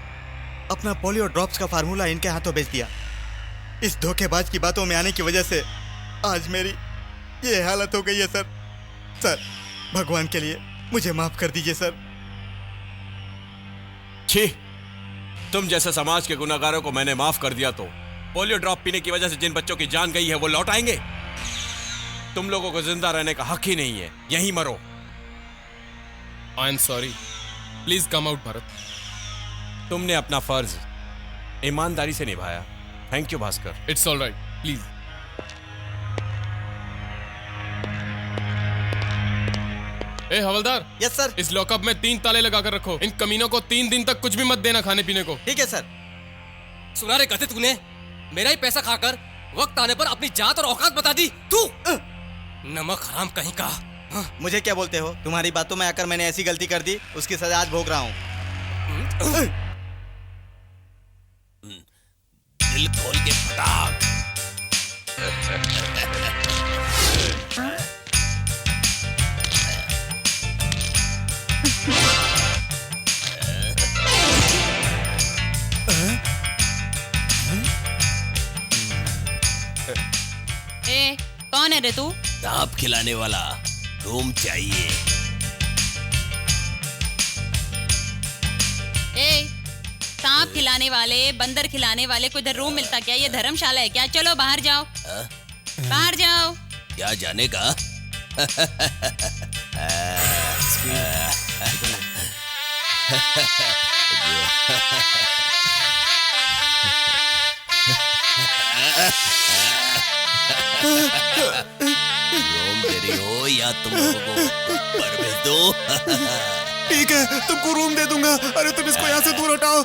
अपना पोलियो ड्रॉप्स का फार्मूला इनके हाथों बेच दिया। इस धोखेबाज की बातों में आने की वजह से आज मेरी ये हालत हो गई है सर। सर भगवान के लिए मुझे माफ कर दीजिए सर। छी, तुम जैसे समाज के गुनाहगारों को मैंने माफ कर दिया तो पोलियो ड्रॉप पीने की वजह से जिन बच्चों की जान गई है वो लौट आएंगे? तुम लोगों को जिंदा रहने का हक ही नहीं है, यहीं मरो। I am sorry, please come out Bharat. तुमने अपना फर्ज ईमानदारी से निभाया। Thank you Bhaskar. It's all right, please. A havildar. Yes sir. इस लॉकअप में 3 ताले लगाकर रखो। इन कमीनों को 3 दिन तक कुछ भी मत देना खाने पीने को। ठीक है सर। सुना रे कहते तूने मेरा ही पैसा खाकर वक्त आने पर अपनी जात और औकात बता दी तू। नमक हराम कहीं का। मुझे क्या बोलते हो? तुम्हारी बातों में आकर मैंने ऐसी गलती कर दी, उसकी सजा आज भोग रहा हूँ। दिल खोल के फटाक। कौन है रे तू? सांप खिलाने वाला रूम चाहिए। ए, सांप खिलाने वाले, बंदर खिलाने वाले को इधर रूम मिलता क्या? ये धर्मशाला है क्या? चलो बाहर जाओ। बाहर जाओ। क्या जाने का? रोम दे रही हो या तुम लोगों को ऊपर भेज दो? ठीक है, तुमको रूम दे दूंगा। अरे तुम इसको यहाँ से दूर हटाओ।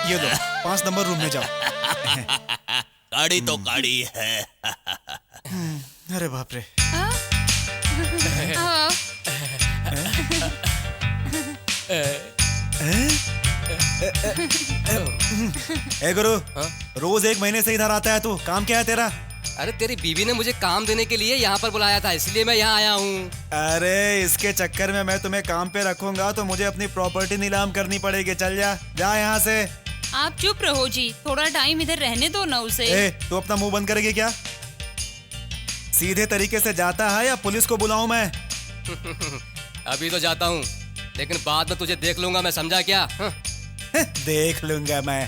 ये लो, 5 नंबर रूम में जाओ। गाड़ी तो गाड़ी है। अरे बाप रे। आओ। ए गुरु, रोज 1 महीने से इधर आता है तू, काम क्या है तेरा? अरे तेरी बीवी ने मुझे काम देने के लिए यहाँ पर बुलाया था, इसलिए मैं यहाँ आया हूँ। अरे इसके चक्कर में मैं तुम्हें काम पे रखूंगा तो मुझे अपनी प्रॉपर्टी नीलाम करनी पड़ेगी। चल जा, जा यहाँ से। आप चुप रहो जी, थोड़ा टाइम इधर रहने दो ना उसे। ए, तू अपना मुंह बंद करेगी क्या? सीधे तरीके से जाता है या पुलिस को बुलाऊं मैं? अभी तो जाता हूँ, लेकिन बाद में तुझे देख लूंगा मैं, समझा क्या? देख लूंगा मैं।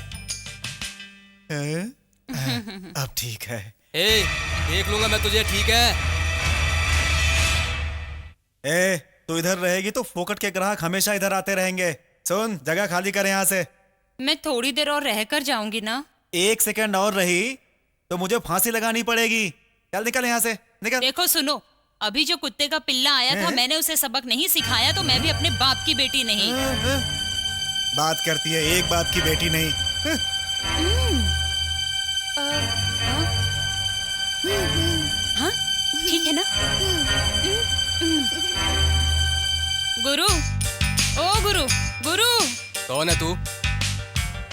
अब ठीक है। ए, देख लूंगा मैं तुझे, ठीक है? ए, तू इधर रहेगी तो फोकट के ग्राहक हमेशा इधर आते रहेंगे। सुन, जगह खाली कर यहाँ से। मैं थोड़ी देर और रहकर जाऊंगी ना। 1 सेकंड और रही तो मुझे फांसी लगानी पड़ेगी। चल निकल यहाँ से, निकल। देखो सुनो, अभी जो कुत्ते का पिल्ला आया था, मैंने उसे सबक नहीं सिखाया तो मैं भी अपने बाप की बेटी नहीं। बात करती है, एक बाप की बेटी नहीं। हाँ, ठीक है ना? गुरु, ओ गुरु, गुरु। कौन है तू?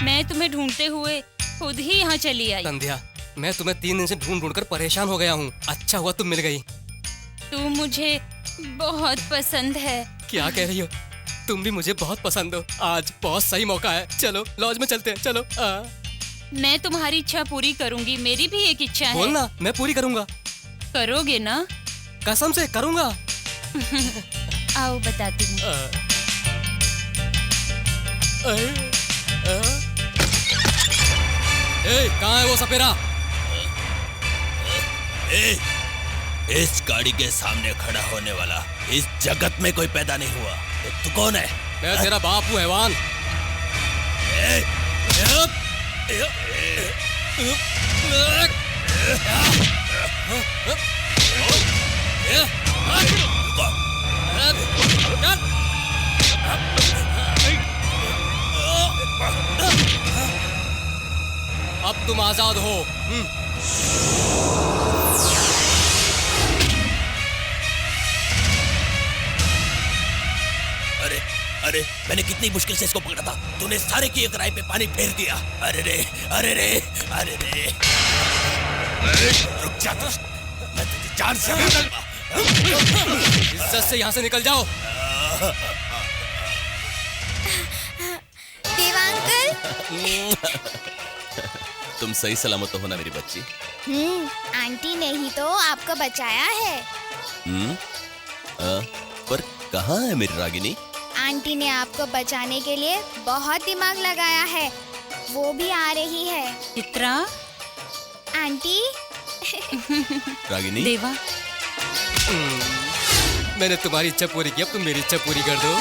मैं तुम्हें ढूंढते हुए खुद ही यहाँ चली आई। संध्या, मैं तुम्हें 3 दिन से ढूंढ ढूंढ कर परेशान हो गया हूँ। अच्छा हुआ तुम मिल गई। तू मुझे बहुत पसंद है। क्या कह रही हो? तुम भी मुझे बहुत पसंद हो। आज बहुत सही मौका है, चलो लॉज में चलते हैं, चलो। मैं तुम्हारी इच्छा पूरी करूंगी, मेरी भी एक इच्छा है। बोलना, मैं पूरी करूंगा। करोगे ना? कसम से करूंगा। आओ बताती हूँ। कहाँ है वो सपेरा? इस गाड़ी के सामने खड़ा होने वाला इस जगत में कोई पैदा नहीं हुआ। तो तू कौन है? मैं तेरा बाप हूँ हैवान। अब तुम आजाद हो। अरे अरे, मैंने कितनी मुश्किल से इसको पकड़ा था, तूने सारे की एक राय पे पानी फेर दिया। अरे रे, अरे रे, अरे रे। रुक जा, मैं तुझे जान से मार दूंगा। इज्जत से यहाँ से निकल जाओ। देवांकल। तुम सही सलामत हो ना मेरी बच्ची? आंटी ने ही तो आपको बचाया है। पर कहाँ है मेरी रागिनी? आंटी ने आपको बचाने के लिए बहुत दिमाग लगाया है, वो भी आ रही है। चित्रा। आंटी। रागिनी। देवा। मैंने तुम्हारी इच्छा पूरी की, अब तुम मेरी इच्छा पूरी कर दो।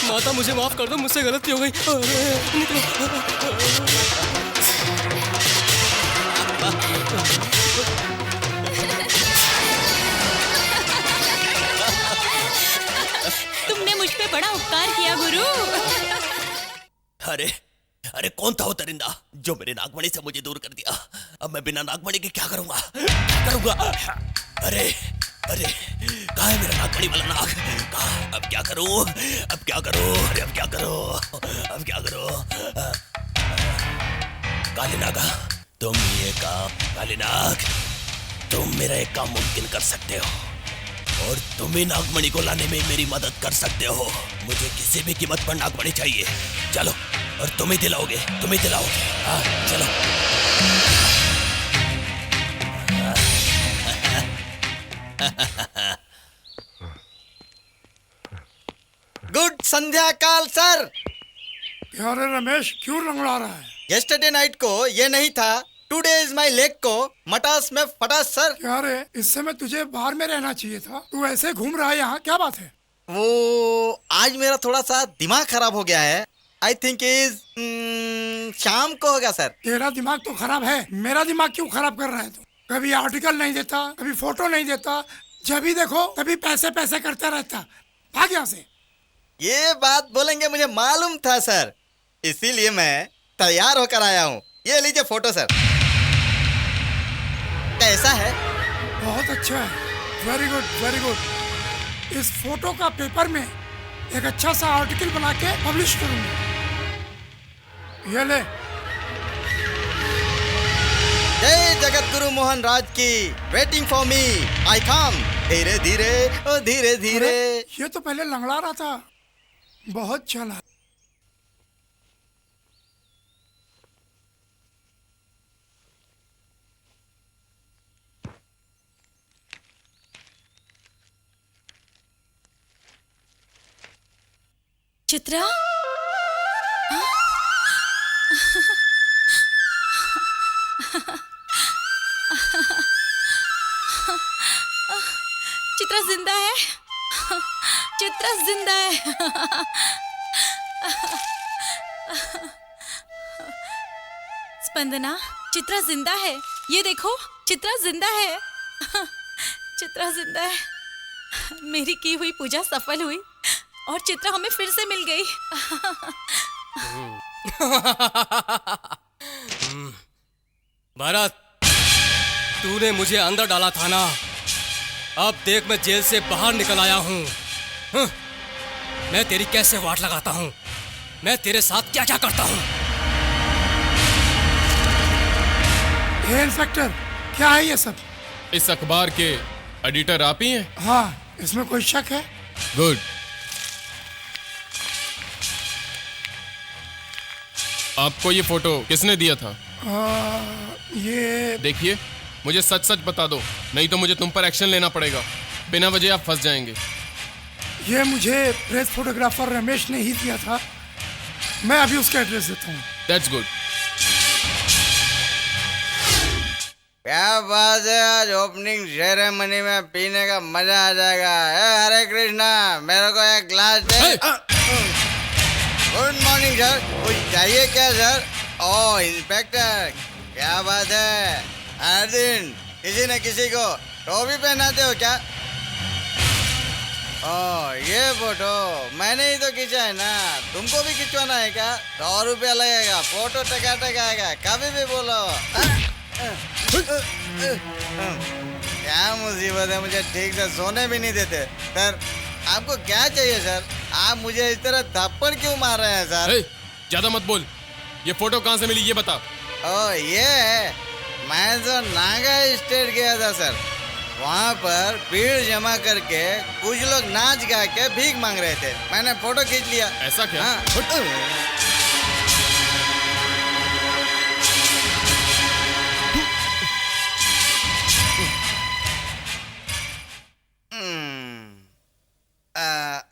माता मुझे माफ कर दो, मुझसे गलती हो गई। तुमने मुझ पे बड़ा उपकार किया गुरु। अरे अरे कौन था वो दरिंदा जो मेरे नागमणि से मुझे दूर कर दिया? अब मैं बिना नागमणि के क्या करूंगा? क्या करूंगा? अरे अरे कहाँ है मेरा नागमणि वाला नाग? कहाँ? अब क्या करूं? अब क्या करूं? अरे अब क्या करूं? अब क्या करूं? काली नागा, तुम ये काम, काली नाग, तुम मेरा एक काम मुमकिन कर सकते हो और तुम ही नागमणि को लाने में मेरी मदद कर सकते हो। मुझे किसी भी कीमत पर नागमणि चाहिए। चलो, और तुम ही दिलाओगे, तुम ही दिलाओगे। हाँ चलो। गुड संध्या काल सर। क्या रे रमेश, क्यों रंगड़ा रहा है? यस्टरडे नाइट को ये नहीं था, टुडे इज माई लेग को मटास में फटास सर। क्या रे, इस समय तुझे बाहर में रहना चाहिए था, तू ऐसे घूम रहा है यहाँ, क्या बात है? वो आज मेरा थोड़ा सा दिमाग खराब हो गया है। आई थिंक इज शाम को होगा सर। तेरा दिमाग तो खराब है, मेरा दिमाग क्यों खराब कर रहा है तू? कभी आर्टिकल नहीं देता, कभी फोटो नहीं देता, जब भी देखो कभी पैसे पैसे करता रहता। भाग यहाँ से। ये बात बोलेंगे मुझे मालूम था सर, इसीलिए मैं तैयार होकर आया हूँ। ये लीजिए फोटो सर। कैसा है? बहुत अच्छा है, वेरी गुड वेरी गुड। इस फोटो का पेपर में एक अच्छा सा आर्टिकल बना के पब्लिश करूंगा। ये ले। जय जगत गुरु मोहन राज की। वेटिंग फॉर मी, आई कम। धीरे धीरे ओ धीरे धीरे। ये तो पहले लंगड़ा रहा था, बहुत चला। चित्रा, चित्रा जिंदा है। चित्रा जिंदा है। स्पंदना, चित्रा जिंदा है। ये देखो, चित्रा जिंदा है। चित्रा जिंदा है। मेरी की हुई पूजा सफल हुई और चित्रा हमें फिर से मिल गई। भरत, तूने मुझे अंदर डाला था ना, अब देख मैं जेल से बाहर निकल आया हूँ। मैं तेरी कैसे वाट लगाता हूँ, मैं तेरे साथ क्या क्या करता हूँ। इंस्पेक्टर, क्या है ये सब? इस अखबार के एडिटर आप ही हैं? हाँ, इसमें कोई शक है? गुड। आपको ये फोटो किसने दिया था? ये देखिए, मुझे सच सच बता दो, नहीं तो मुझे तुम पर एक्शन लेना पड़ेगा। बिना वजह आप फंस जाएंगे। ये मुझे प्रेस फोटोग्राफर रमेश ने ही दिया था। मैं अभी उसका एड्रेस देता हूँ। That's good. क्या बात है, आज ओपनिंग सेरेमनी में पीने का मजा आ जाएगा। हरे कृष्णा, मेरे को एक ग्लास दे। Good morning sir. कुछ चाहिए क्या सर? ओह इंस्पेक्टर, क्या बात है, हर दिन किसी न किसी को टोपी पहनाते हो क्या? ओह ये फोटो मैंने ही तो खींचा है ना, तुमको भी खिंचवाना है क्या? 100 रुपया लगेगा, फोटो टकाटक आएगा, कभी भी बोलो। क्या मुसीबत है, मुझे ठीक से सोने भी नहीं देते। सर आपको क्या चाहिए सर? आप मुझे इस तरह थप्पड़ क्यों मार रहे हैं सर? ज्यादा मत बोल। ये फोटो कहाँ से मिली ये बता। ओह ये मैं तो नागा स्टेट गया था सर, वहाँ पर भीड़ जमा करके कुछ लोग नाच गा के भीख मांग रहे थे, मैंने फोटो खींच लिया। ऐसा क्या?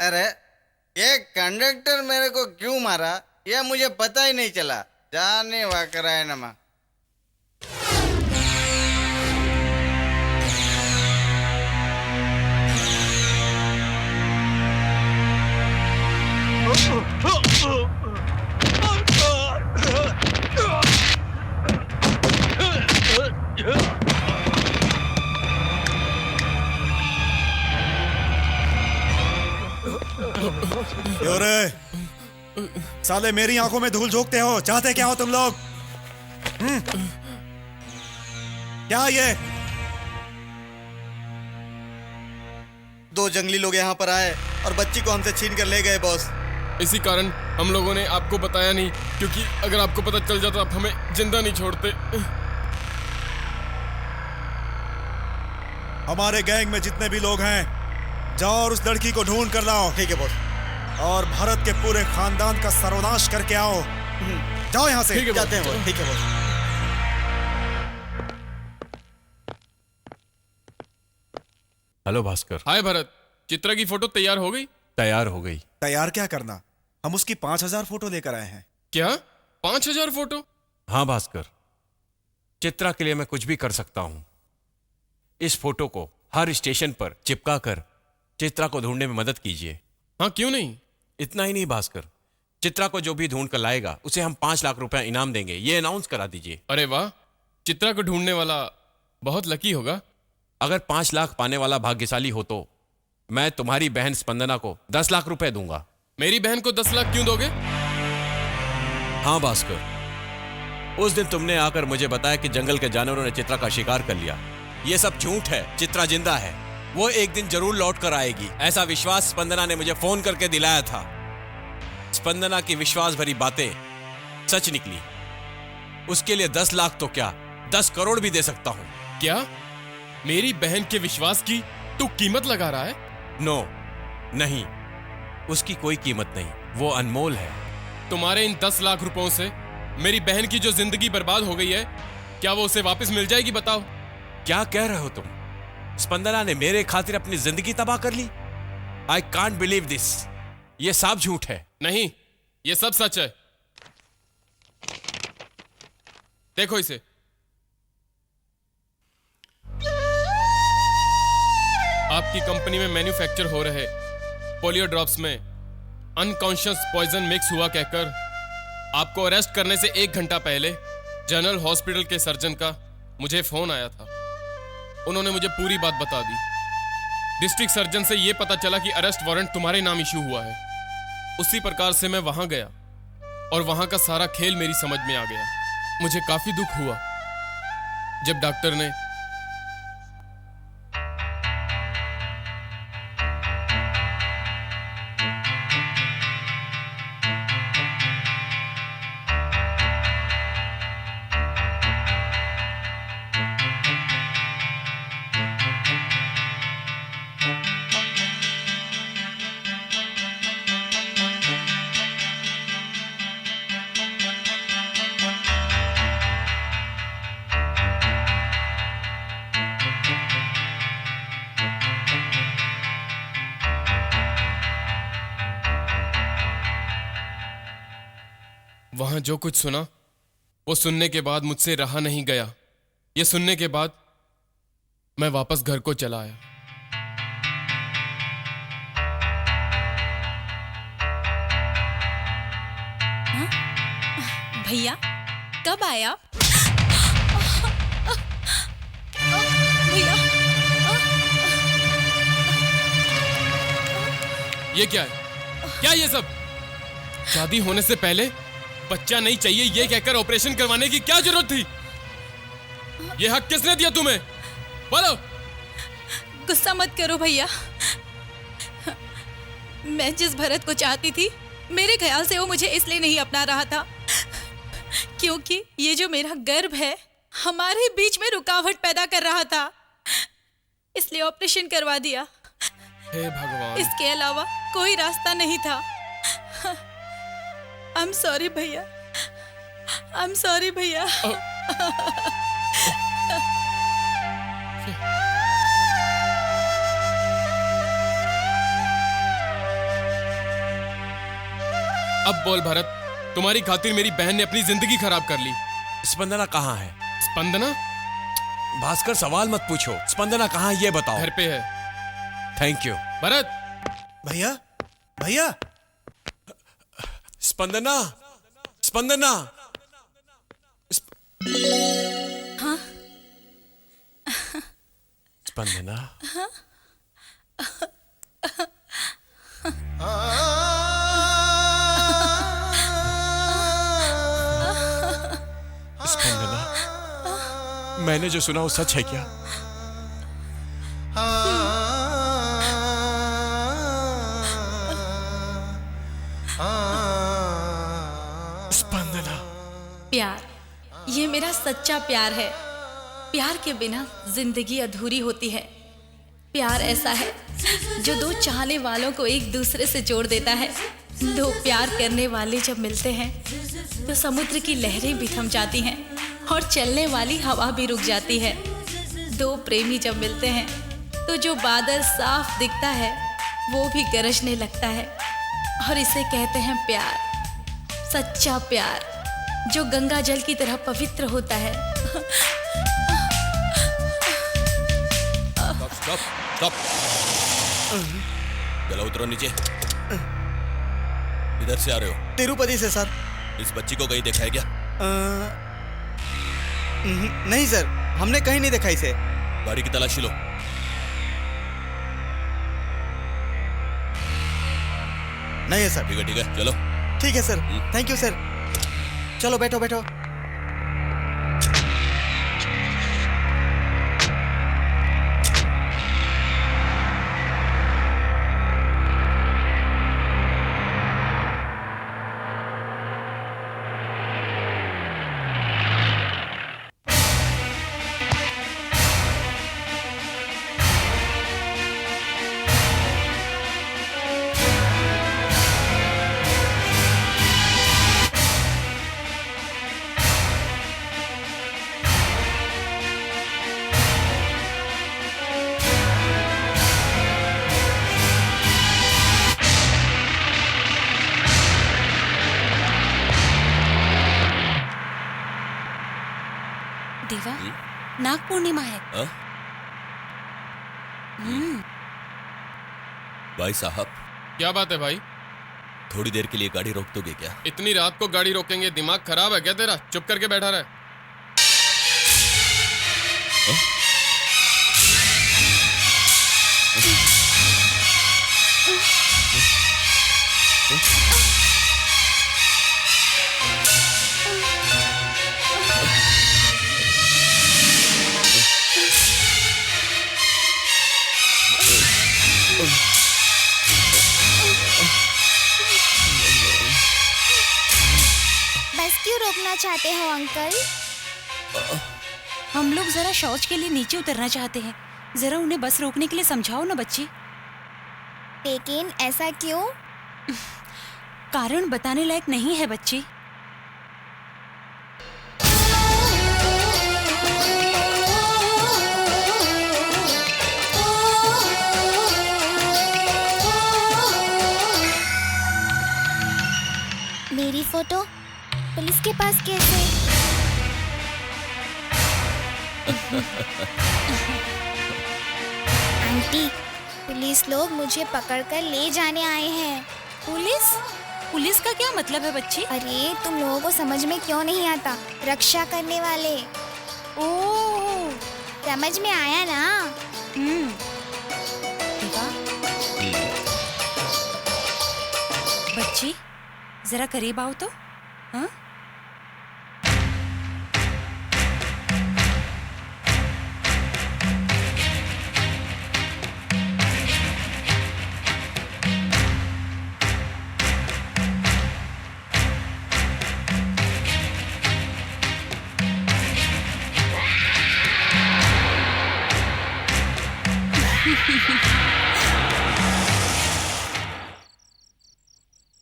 अरे ये कंडक्टर मेरे को क्यों मारा ये मुझे पता ही नहीं चला। जाने वाकराय नमा। क्यों रे? साले मेरी आंखों में धूल झोंकते हो, चाहते क्या हो तुम लोग? क्या ये? दो जंगली लोग यहाँ पर आए और बच्ची को हमसे छीन कर ले गए बॉस। इसी कारण हम लोगों ने आपको बताया नहीं, क्योंकि अगर आपको पता चल जाता आप हमें जिंदा नहीं छोड़ते। हमारे गैंग में जितने भी लोग हैं, जाओ और उस लड़की को ढूंढ कर लाओ। ठीक है बॉस। और भारत के पूरे खानदान का सर्वनाश करके आओ। जाओ यहाँ से। ठीक है जाते हैं बॉस। ठीक है बॉस। हेलो भास्कर। हाय भरत, चित्रा की फोटो तैयार हो गई? तैयार हो गई। तैयार क्या करना, हम उसकी 5000 फोटो लेकर आए हैं। क्या 5000 फोटो? हाँ भास्कर, चित्रा के लिए मैं कुछ भी कर सकता हूं। इस फोटो को हर स्टेशन पर चिपका कर चित्रा को ढूंढने में मदद कीजिए। हाँ क्यों नहीं। इतना ही नहीं भास्कर, चित्रा को जो भी ढूंढ कर लाएगा उसे हम 5 लाख रुपया इनाम देंगे, ये अनाउंस करा दीजिए। अरे वाह, चित्रा को ढूंढने वाला बहुत लकी होगा। अगर 5 लाख पाने वाला भाग्यशाली हो तो मैं तुम्हारी बहन स्पंदना को 10 लाख रुपए दूंगा। मेरी बहन को 10 लाख क्यों दोगे? हाँ भास्कर, उस दिन तुमने आकर मुझे बताया कि जंगल के जानवरों ने चित्रा का शिकार कर लिया। ये सब झूठ है, चित्रा जिंदा है, वो एक दिन जरूर लौट कर आएगी, ऐसा विश्वास स्पंदना ने मुझे फोन करके दिलाया था। स्पंदना की विश्वास भरी बातें सच निकली। उसके लिए 10 लाख तो क्या 10 करोड़ भी दे सकता हूं। क्या मेरी बहन के विश्वास की तू कीमत लगा रहा है? नो, नहीं, उसकी कोई कीमत नहीं, वो अनमोल है। तुम्हारे इन 10 लाख रुपयों से मेरी बहन की जो जिंदगी बर्बाद हो गई है, क्या वो उसे वापस मिल जाएगी? बताओ। क्या कह रहे हो तुम? स्पंदना ने मेरे खातिर अपनी जिंदगी तबाह कर ली। I can't believe this. ये सब झूठ है। नहीं, ये सब सच है। देखो इसे। आपकी कंपनी में मैन्युफैक्चर हो रहे पोलियो ड्रॉप्स में अनकॉन्शियस पॉइजन मिक्स हुआ कहकर आपको अरेस्ट करने से 1 घंटा पहले जनरल हॉस्पिटल के सर्जन का मुझे फोन आया था। उन्होंने मुझे पूरी बात बता दी। डिस्ट्रिक्ट सर्जन से यह पता चला कि अरेस्ट वारंट तुम्हारे नाम इशू हुआ है। उसी प्रकार से मैं वहां गया और वहां का सारा खेल मेरी समझ में आ गया। मुझे काफी दुख हुआ जब डॉक्टर ने वहां जो कुछ सुना वो सुनने के बाद मुझसे रहा नहीं गया। ये सुनने के बाद मैं वापस घर को चला आया। भैया कब आया? भैया ये क्या है? क्या ये सब? शादी होने से पहले बच्चा नहीं चाहिए ये कहकर ऑपरेशन करवाने की क्या जरूरत थी? ये हक किसने दिया तुम्हें? बोलो। गुस्सा मत करो भैया। मैं जिस भरत को चाहती थी, मेरे ख्याल से वो मुझे इसलिए नहीं अपना रहा था क्योंकि ये जो मेरा गर्भ है हमारे बीच में रुकावट पैदा कर रहा था, इसलिए ऑपरेशन करवा दिया। हे भगवान। इसके अलावा कोई रास्ता नहीं था। आई एम सॉरी भैया, आई एम सॉरी भैया। अब बोल भरत, तुम्हारी खातिर मेरी बहन ने अपनी जिंदगी खराब कर ली। स्पंदना कहाँ है? स्पंदना? भास्कर सवाल मत पूछो, स्पंदना कहाँ है ये बताओ। घर पे है। Thank you. भरत। भैया, भैया। स्पंदना, स्पंदना। हाँ? स्पंदना। मैंने जो सुना वो सच है क्या? स्पंदना, प्यार, ये मेरा सच्चा प्यार है। प्यार के बिना जिंदगी अधूरी होती है। प्यार ऐसा है जो दो चाहने वालों को एक दूसरे से जोड़ देता है। दो प्यार करने वाले जब मिलते हैं तो समुद्र की लहरें भी थम जाती हैं और चलने वाली हवा भी रुक जाती है। दो प्रेमी जब मिलते हैं तो जो बादल साफ दिखता है वो भी गरजने लगता है। और इसे कहते हैं प्यार, सच्चा प्यार जो गंगा जल की तरह पवित्र होता है। स्टॉप। चलो उतरो नीचे। इधर से आ रहे हो? तिरुपति से सर। इस बच्ची को कहीं देखा है क्या? नहीं सर, हमने कहीं नहीं देखा इसे। गाड़ी की तलाशी लो। नहीं है सर। ठीक है चलो। ठीक है सर, थैंक यू सर। चलो बैठो बैठो। देवा, नाग पूर्णिमा है। भाई साहब, क्या बात है भाई? थोड़ी देर के लिए गाड़ी रोक दोगे क्या? इतनी रात को गाड़ी रोकेंगे? दिमाग खराब है क्या तेरा? चुप करके बैठा रहे। बस क्यों रोकना चाहते हो अंकल? हम लोग जरा शौच के लिए नीचे उतरना चाहते हैं। जरा उन्हें बस रोकने के लिए समझाओ ना बच्ची। लेकिन ऐसा क्यों? कारण बताने लायक नहीं है बच्ची। मेरी फोटो पुलिस के पास कैसे? आंटी, पुलिस लोग मुझे पकड़कर ले जाने आए हैं। पुलिस? पुलिस का क्या मतलब है बच्ची? अरे तुम लोगों को समझ में क्यों नहीं आता? रक्षा करने वाले। ओह, समझ में आया ना? बच्ची जरा करीब आओ तो। हाँ?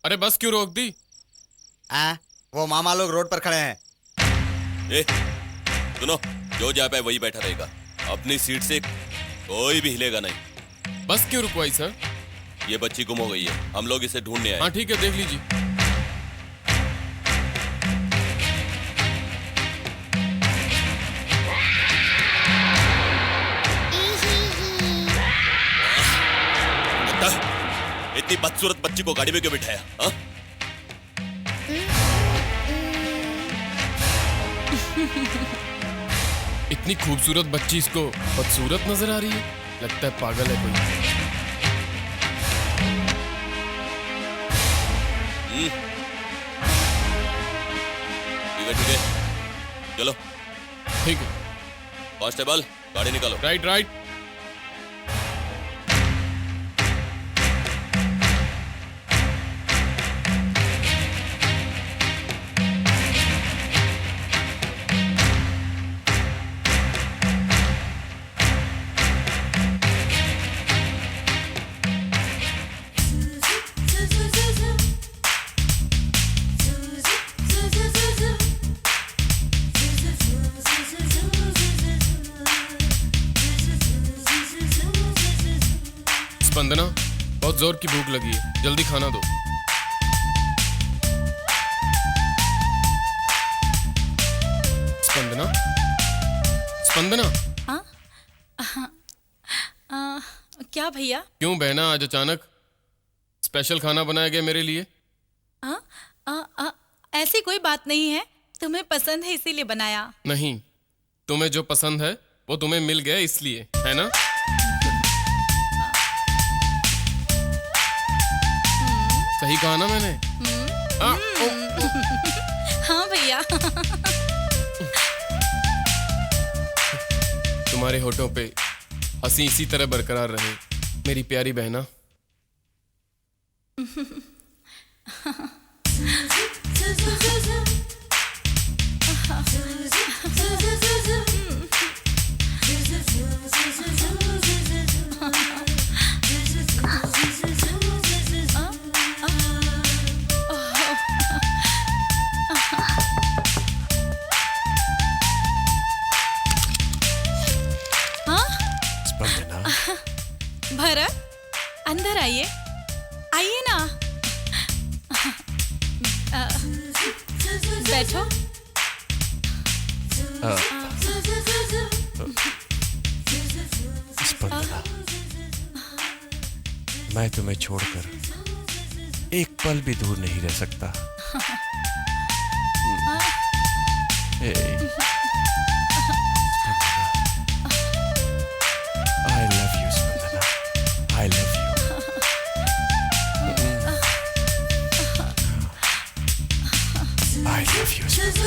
अरे बस क्यों रोक दी? वो मामा लोग रोड पर खड़े हैं। ए, सुनो, जो जा पाए वही बैठा रहेगा। अपनी सीट से कोई भी हिलेगा नहीं। बस क्यों रुकवाई सर? ये बच्ची गुम हो गई है, हम लोग इसे ढूंढने आए। हाँ ठीक है, देख लीजिए। इतनी बदसूरत बच्ची को गाड़ी में क्यों बिठाया? हाँ? इतनी खूबसूरत बच्ची इसको बदसूरत नजर आ रही है। लगता है पागल है कोई। ठीक है, चलो। ठीक है। कांस्टेबल गाड़ी निकालो। Right right. स्पंदना, बहुत जोर की भूख लगी है, जल्दी खाना दो। स्पंदना, स्पंदना। क्या भैया? क्यों बहना, आज अचानक स्पेशल खाना बनाया गया मेरे लिए? ऐसी कोई बात नहीं है, तुम्हें पसंद है इसीलिए बनाया। नहीं, तुम्हें जो पसंद है वो तुम्हें मिल गया इसलिए, है ना? सही कहा ना मैंने? हाँ भैया। तुम्हारे होठों पे हंसी इसी तरह बरकरार रहे मेरी प्यारी बहना। भरत, अंदर आइए, आइए ना। बैठो। स्पंदना, मैं तुम्हें छोड़कर एक पल भी दूर नहीं रह सकता। I love you, Spandana. I love you. I love you, Spandana.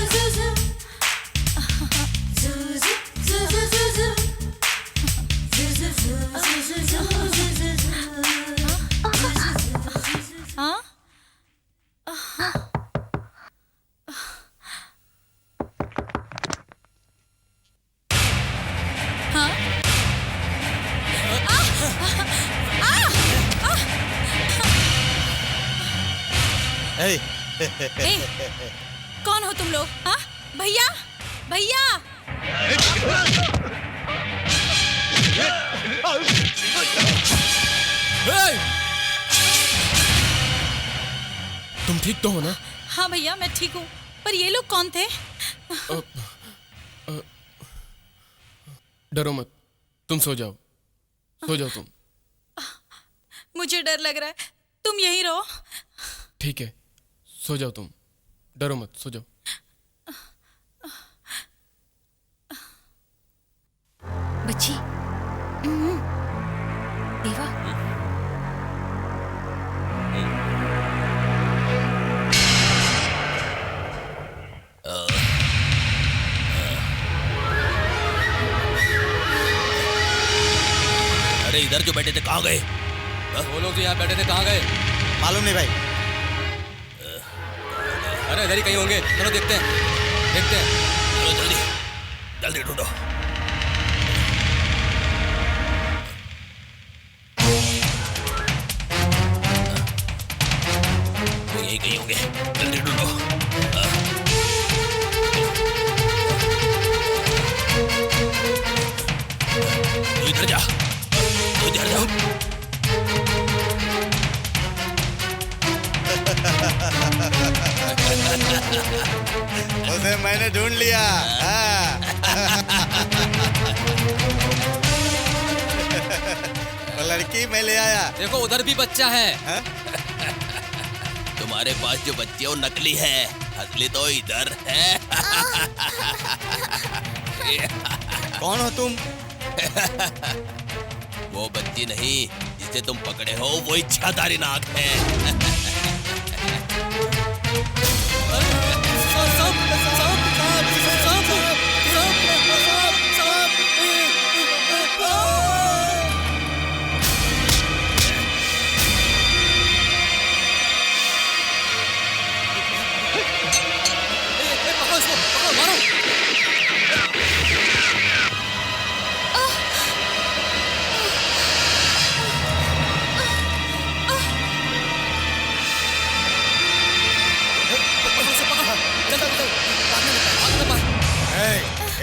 कौन हो तुम लोग? हाँ भैया, भैया। तुम ठीक तो हो ना? हाँ भैया, मैं ठीक हूँ, पर ये लोग कौन थे? डरो मत, तुम सो जाओ, सो जाओ तुम। मुझे डर लग रहा है, तुम यहीं रहो। ठीक है, सो जाओ तुम, डरो मत, सो जाओ। बच्ची, देवा, अरे इधर जो बैठे थे कहाँ गए? वो लोग जो यहाँ बैठे थे कहाँ गए? मालूम नहीं भाई। अरे इधर ही कहीं होंगे, चलो देखते हैं, देखते हैं। चलो जल्दी, जल्दी ढूंढो। वो यही कहीं होंगे, जल्दी ढूंढो। तू इधर जा, तू इधर जा। उसे मैंने ढूंढ लिया। वो लड़की मैं ले आया। देखो उधर भी बच्चा है। तुम्हारे पास जो बच्ची है वो नकली है, असली तो इधर है। कौन हो तुम? वो बच्ची नहीं जिसे तुम पकड़े हो, वो इच्छाधारी नाग है।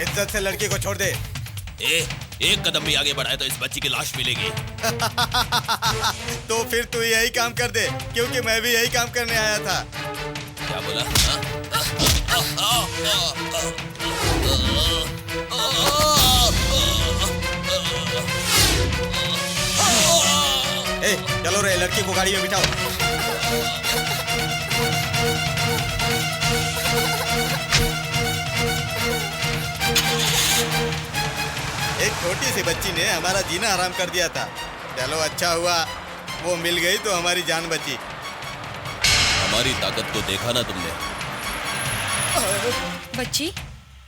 इज्जत से लड़की को छोड़ दे। एक कदम भी आगे बढ़ाए तो इस बच्ची की लाश मिलेगी। तो फिर तू यही काम कर दे, क्योंकि मैं भी यही काम करने आया था। क्या बोला? चलो रे, लड़की को गाड़ी में बिठाओ। एक छोटी सी बच्ची ने हमारा जीना हराम कर दिया था। चलो अच्छा हुआ वो मिल गई तो हमारी जान बची। हमारी ताकत को देखा ना तुमने? बच्ची,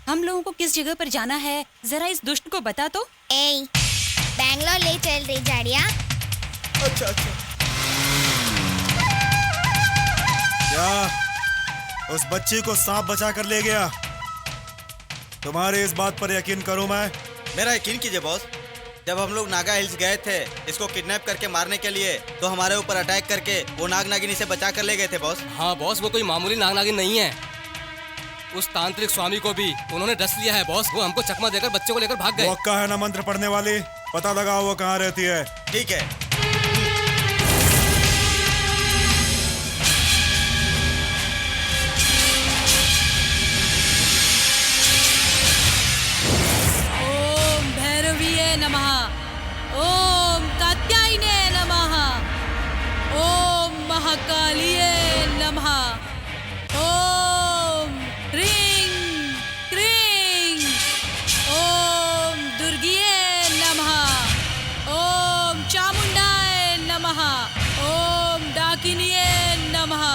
हम लोगों को किस जगह पर जाना है, जरा इस दुष्ट को बता तो। बैंगलोर ले चल रही जाड़िया। अच्छा अच्छा। क्या उस बच्ची को सांप बचा कर ले गया? तुम्हारे इस बात पर यकीन करूं मैं? मेरा यकीन कीजिए बॉस, जब हम लोग नागा हिल्स गए थे इसको किडनैप करके मारने के लिए, तो हमारे ऊपर अटैक करके वो नाग नागिनी से बचा कर ले गए थे बॉस। हाँ बॉस, वो कोई मामूली नाग नागिन नहीं है। उस तांत्रिक स्वामी को भी उन्होंने डस लिया है बॉस। वो हमको चकमा देकर बच्चे को लेकर भाग गए। वो अक्का है ना मंत्र पढ़ने वाली, पता लगाओ वो कहाँ रहती है। ठीक है। ओम भैरवीये नमः, ओम कात्यायने नमः, ओम महाकालिये नमः, ओम ह्रीं क्रीं, ओम दुर्गिये नमः, ओम चामुंडाय नमः, ओम डाकिनिये नमः,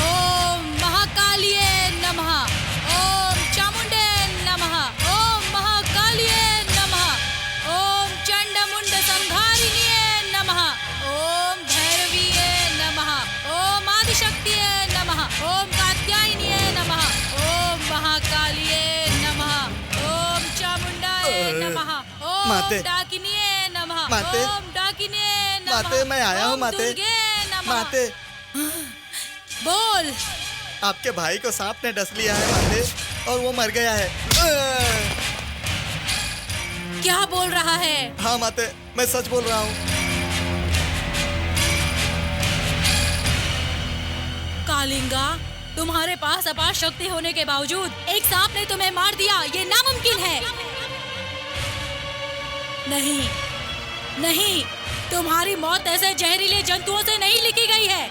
ओम महाकालिये नमः, ओम चामुंडे नमः, ओम महाकालिये नमः, ओम चंडमुंड संहारिणिये नमः, ओम भैरवीये नमः, ओम आदिशक्तिये नमः, ओम कात्यायनिये नमः, ओम महाकालिये नमः, ओम चामुंडाय नमः, ओम माते। डाकिनिये नमः, माते। ओम डाकिनिये नमः, माते, मैं आया हूँ ओम माते। दुर्गे नमः। माते, बोल। आपके भाई को सांप ने डस लिया है माते, और वो मर गया है। क्या बोल रहा है? हाँ माते, मैं सच बोल रहा हूँ। कालिंगा, तुम्हारे पास अपार शक्ति होने के बावजूद एक सांप ने तुम्हें मार दिया, ये नामुमकिन है। नहीं नहीं, तुम्हारी मौत ऐसे जहरीले जंतुओं से नहीं लिखी गई है।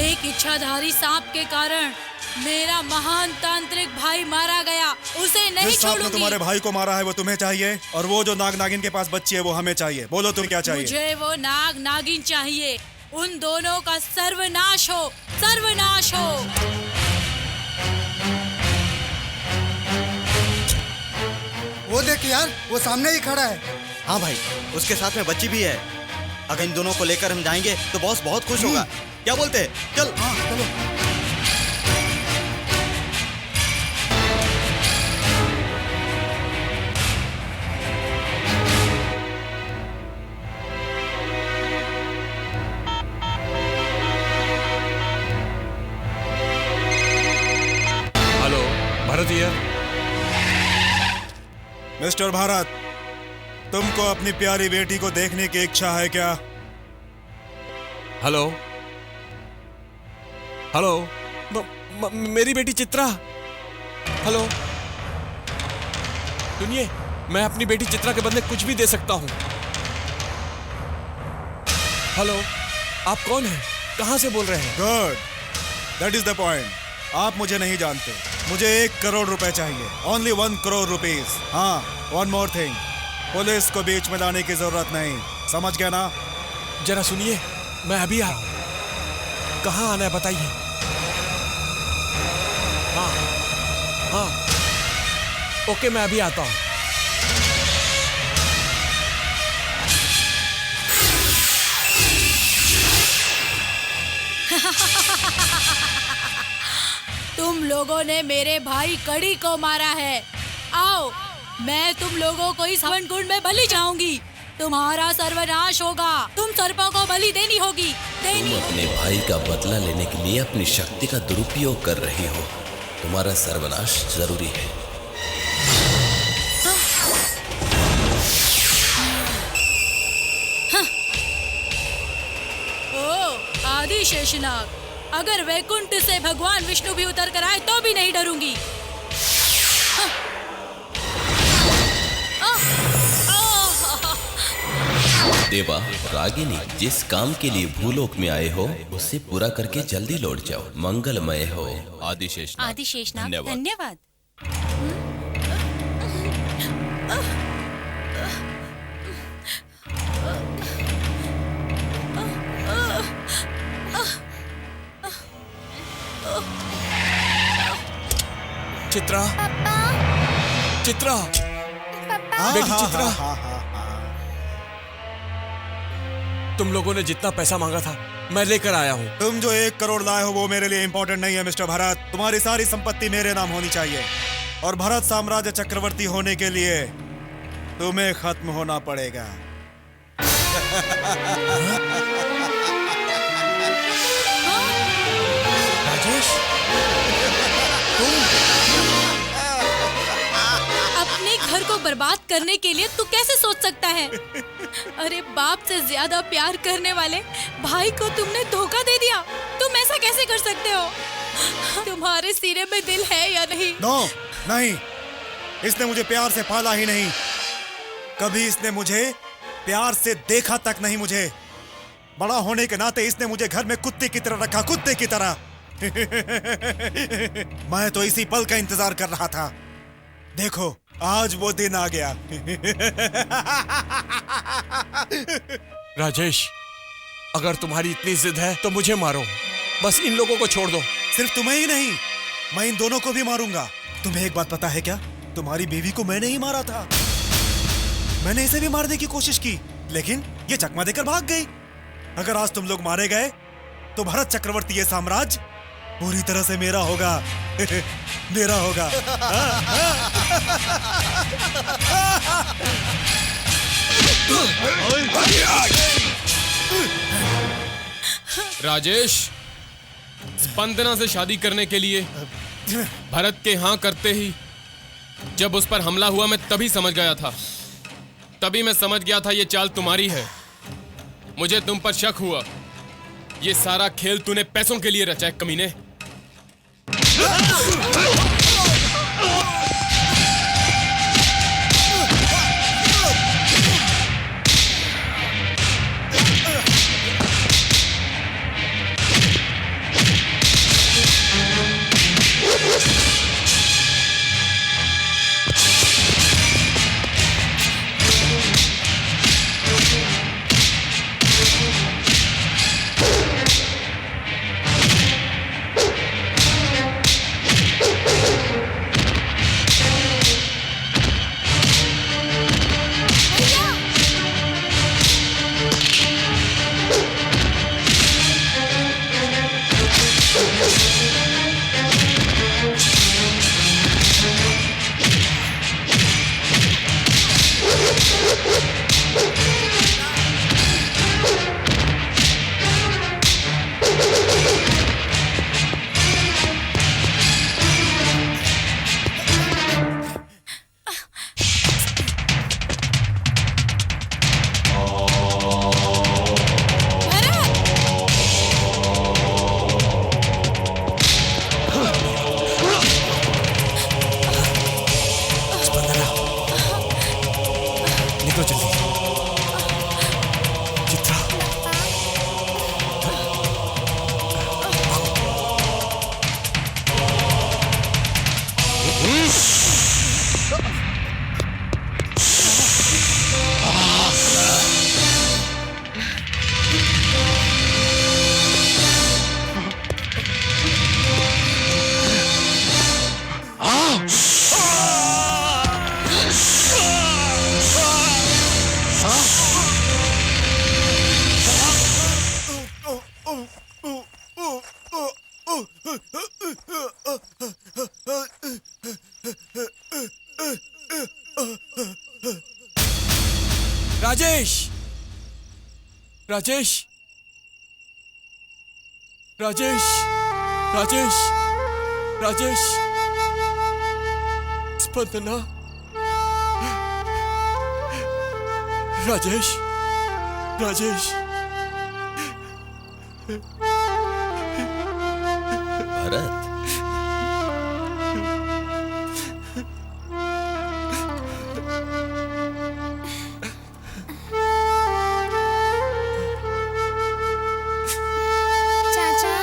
एक इच्छाधारी सांप के कारण मेरा महान तांत्रिक भाई मारा गया, उसे नहीं जिस सांप ने छोड़ूंगी। तुम्हारे भाई को मारा है वो तुम्हें चाहिए, और वो जो नाग नागिन के पास बच्ची है वो हमें चाहिए। बोलो तुम क्या चाहिए? मुझे वो नाग नागिन चाहिए। उन दोनों का सर्वनाश हो, सर्वनाश हो। वो देख यार, वो सामने ही खड़ा है। हाँ भाई, उसके साथ में बच्ची भी है। अगर इन दोनों को लेकर हम जाएंगे तो बॉस बहुत खुश होगा। क्या बोलते हैं? चल। हाँ चलो। Hello, Bharat here. Mister Bharat, तुमको अपनी प्यारी बेटी को देखने की इच्छा है क्या? हेलो हेलो, मेरी बेटी चित्रा। हेलो, सुनिए, मैं अपनी बेटी चित्रा के बदले कुछ भी दे सकता हूं। हेलो, आप कौन हैं? कहां से बोल रहे हैं? Good, that is the point. आप मुझे नहीं जानते। मुझे 1 करोड़ रुपए चाहिए। Only 1 crore rupees. हाँ, वन मोर थिंग, पुलिस को बीच में लाने की जरूरत नहीं, समझ गया ना? जरा सुनिए, मैं अभी आ रहा हूं। कहाँ आना है बताइए। हाँ हाँ, ओके, मैं अभी आता हूं। तुम लोगों ने मेरे भाई कड़ी को मारा है। आओ, मैं तुम लोगों को इस हवन कुंड में बलि जाऊंगी। तुम्हारा सर्वनाश होगा। तुम सर्पों को बलि देनी होगी, देनी तुम अपने भाई का बदला लेने के लिए अपनी शक्ति का दुरुपयोग कर रही हो। तुम्हारा सर्वनाश जरूरी है। आदि शेषनाग, अगर वैकुंठ से भगवान विष्णु भी उतर कर आए तो भी नहीं डरूंगी। देवा, रागिनी, जिस काम के लिए भूलोक में आए हो उसे पूरा करके जल्दी लौट जाओ। मंगलमय हो। आदिशेषनाग। आदिशेषनाग, धन्यवाद। धन्यवाद। चित्रा, चित्रा, बेटी चित्रा, तुम लोगों ने जितना पैसा मांगा था मैं लेकर आया हूँ। तुम जो 1 करोड़ लाए हो वो मेरे लिए इंपॉर्टेंट नहीं है मिस्टर भरत। तुम्हारी सारी संपत्ति मेरे नाम होनी चाहिए और भरत साम्राज्य चक्रवर्ती होने के लिए तुम्हें खत्म होना पड़ेगा। राजेश, अपने घर को बर्बाद करने के लिए तू कैसे सोच सकता है? अरे बाप से ज्यादा प्यार करने वाले भाई को तुमने धोखा दे दिया। तुम ऐसा कैसे कर सकते हो? तुम्हारे सीने में दिल है या नहीं? नो, नहीं। इसने मुझे प्यार से पाला ही नहीं, कभी इसने मुझे प्यार से देखा तक नहीं। मुझे बड़ा होने के नाते इसने मुझे घर में कुत्ते की तरह रखा, कुत्ते की तरह। मैं तो इसी पल का इंतजार कर रहा था। देखो, आज वो दिन आ गया। राजेश, अगर तुम्हारी इतनी जिद है तो मुझे मारो, बस इन लोगों को छोड़ दो। सिर्फ तुम्हें ही नहीं, मैं इन दोनों को भी मारूंगा। तुम्हें एक बात पता है क्या? तुम्हारी बीवी को मैंने ही मारा था। मैंने इसे भी मारने की कोशिश की, लेकिन ये चकमा देकर भाग गई। अगर आज तुम लोग मारे गए तो भरत चक्रवर्ती ये साम्राज्य पूरी तरह से मेरा होगा। मेरा होगा। राजेश, स्पंदना से शादी करने के लिए भरत के हाँ करते ही जब उस पर हमला हुआ मैं तभी समझ गया था। तभी मैं समझ गया था ये चाल तुम्हारी है। मुझे तुम पर शक हुआ। ये सारा खेल तूने पैसों के लिए रचा है, कमीने। राजेश, राजेश, राजेश, राजेश, राजेश, स्पंदना, राजेश, राजेश। भरत, चाचा,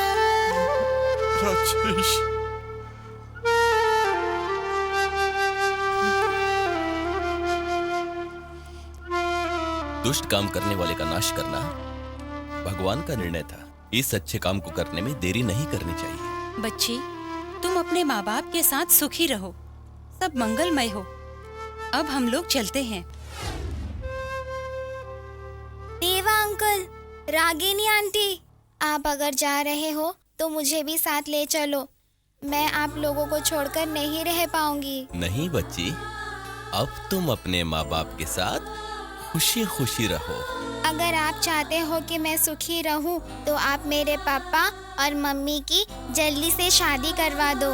राजेश, दुष्ट काम करने वाले का नाश करना भगवान का निर्णय था। इस अच्छे काम को करने में देरी नहीं करनी चाहिए। बच्ची, तुम अपने माँ बाप के साथ सुखी रहो, सब मंगलमय हो। अब हम लोग चलते हैं। देवा अंकल, रागिनी आंटी, आप अगर जा रहे हो तो मुझे भी साथ ले चलो। मैं आप लोगों को छोड़कर नहीं रह पाऊंगी। नहीं बच्ची, अब तुम अपने माँ बाप के साथ खुशी खुशी रहो। अगर आप चाहते हो कि मैं सुखी रहूं, तो आप मेरे पापा और मम्मी की जल्दी से शादी करवा दो।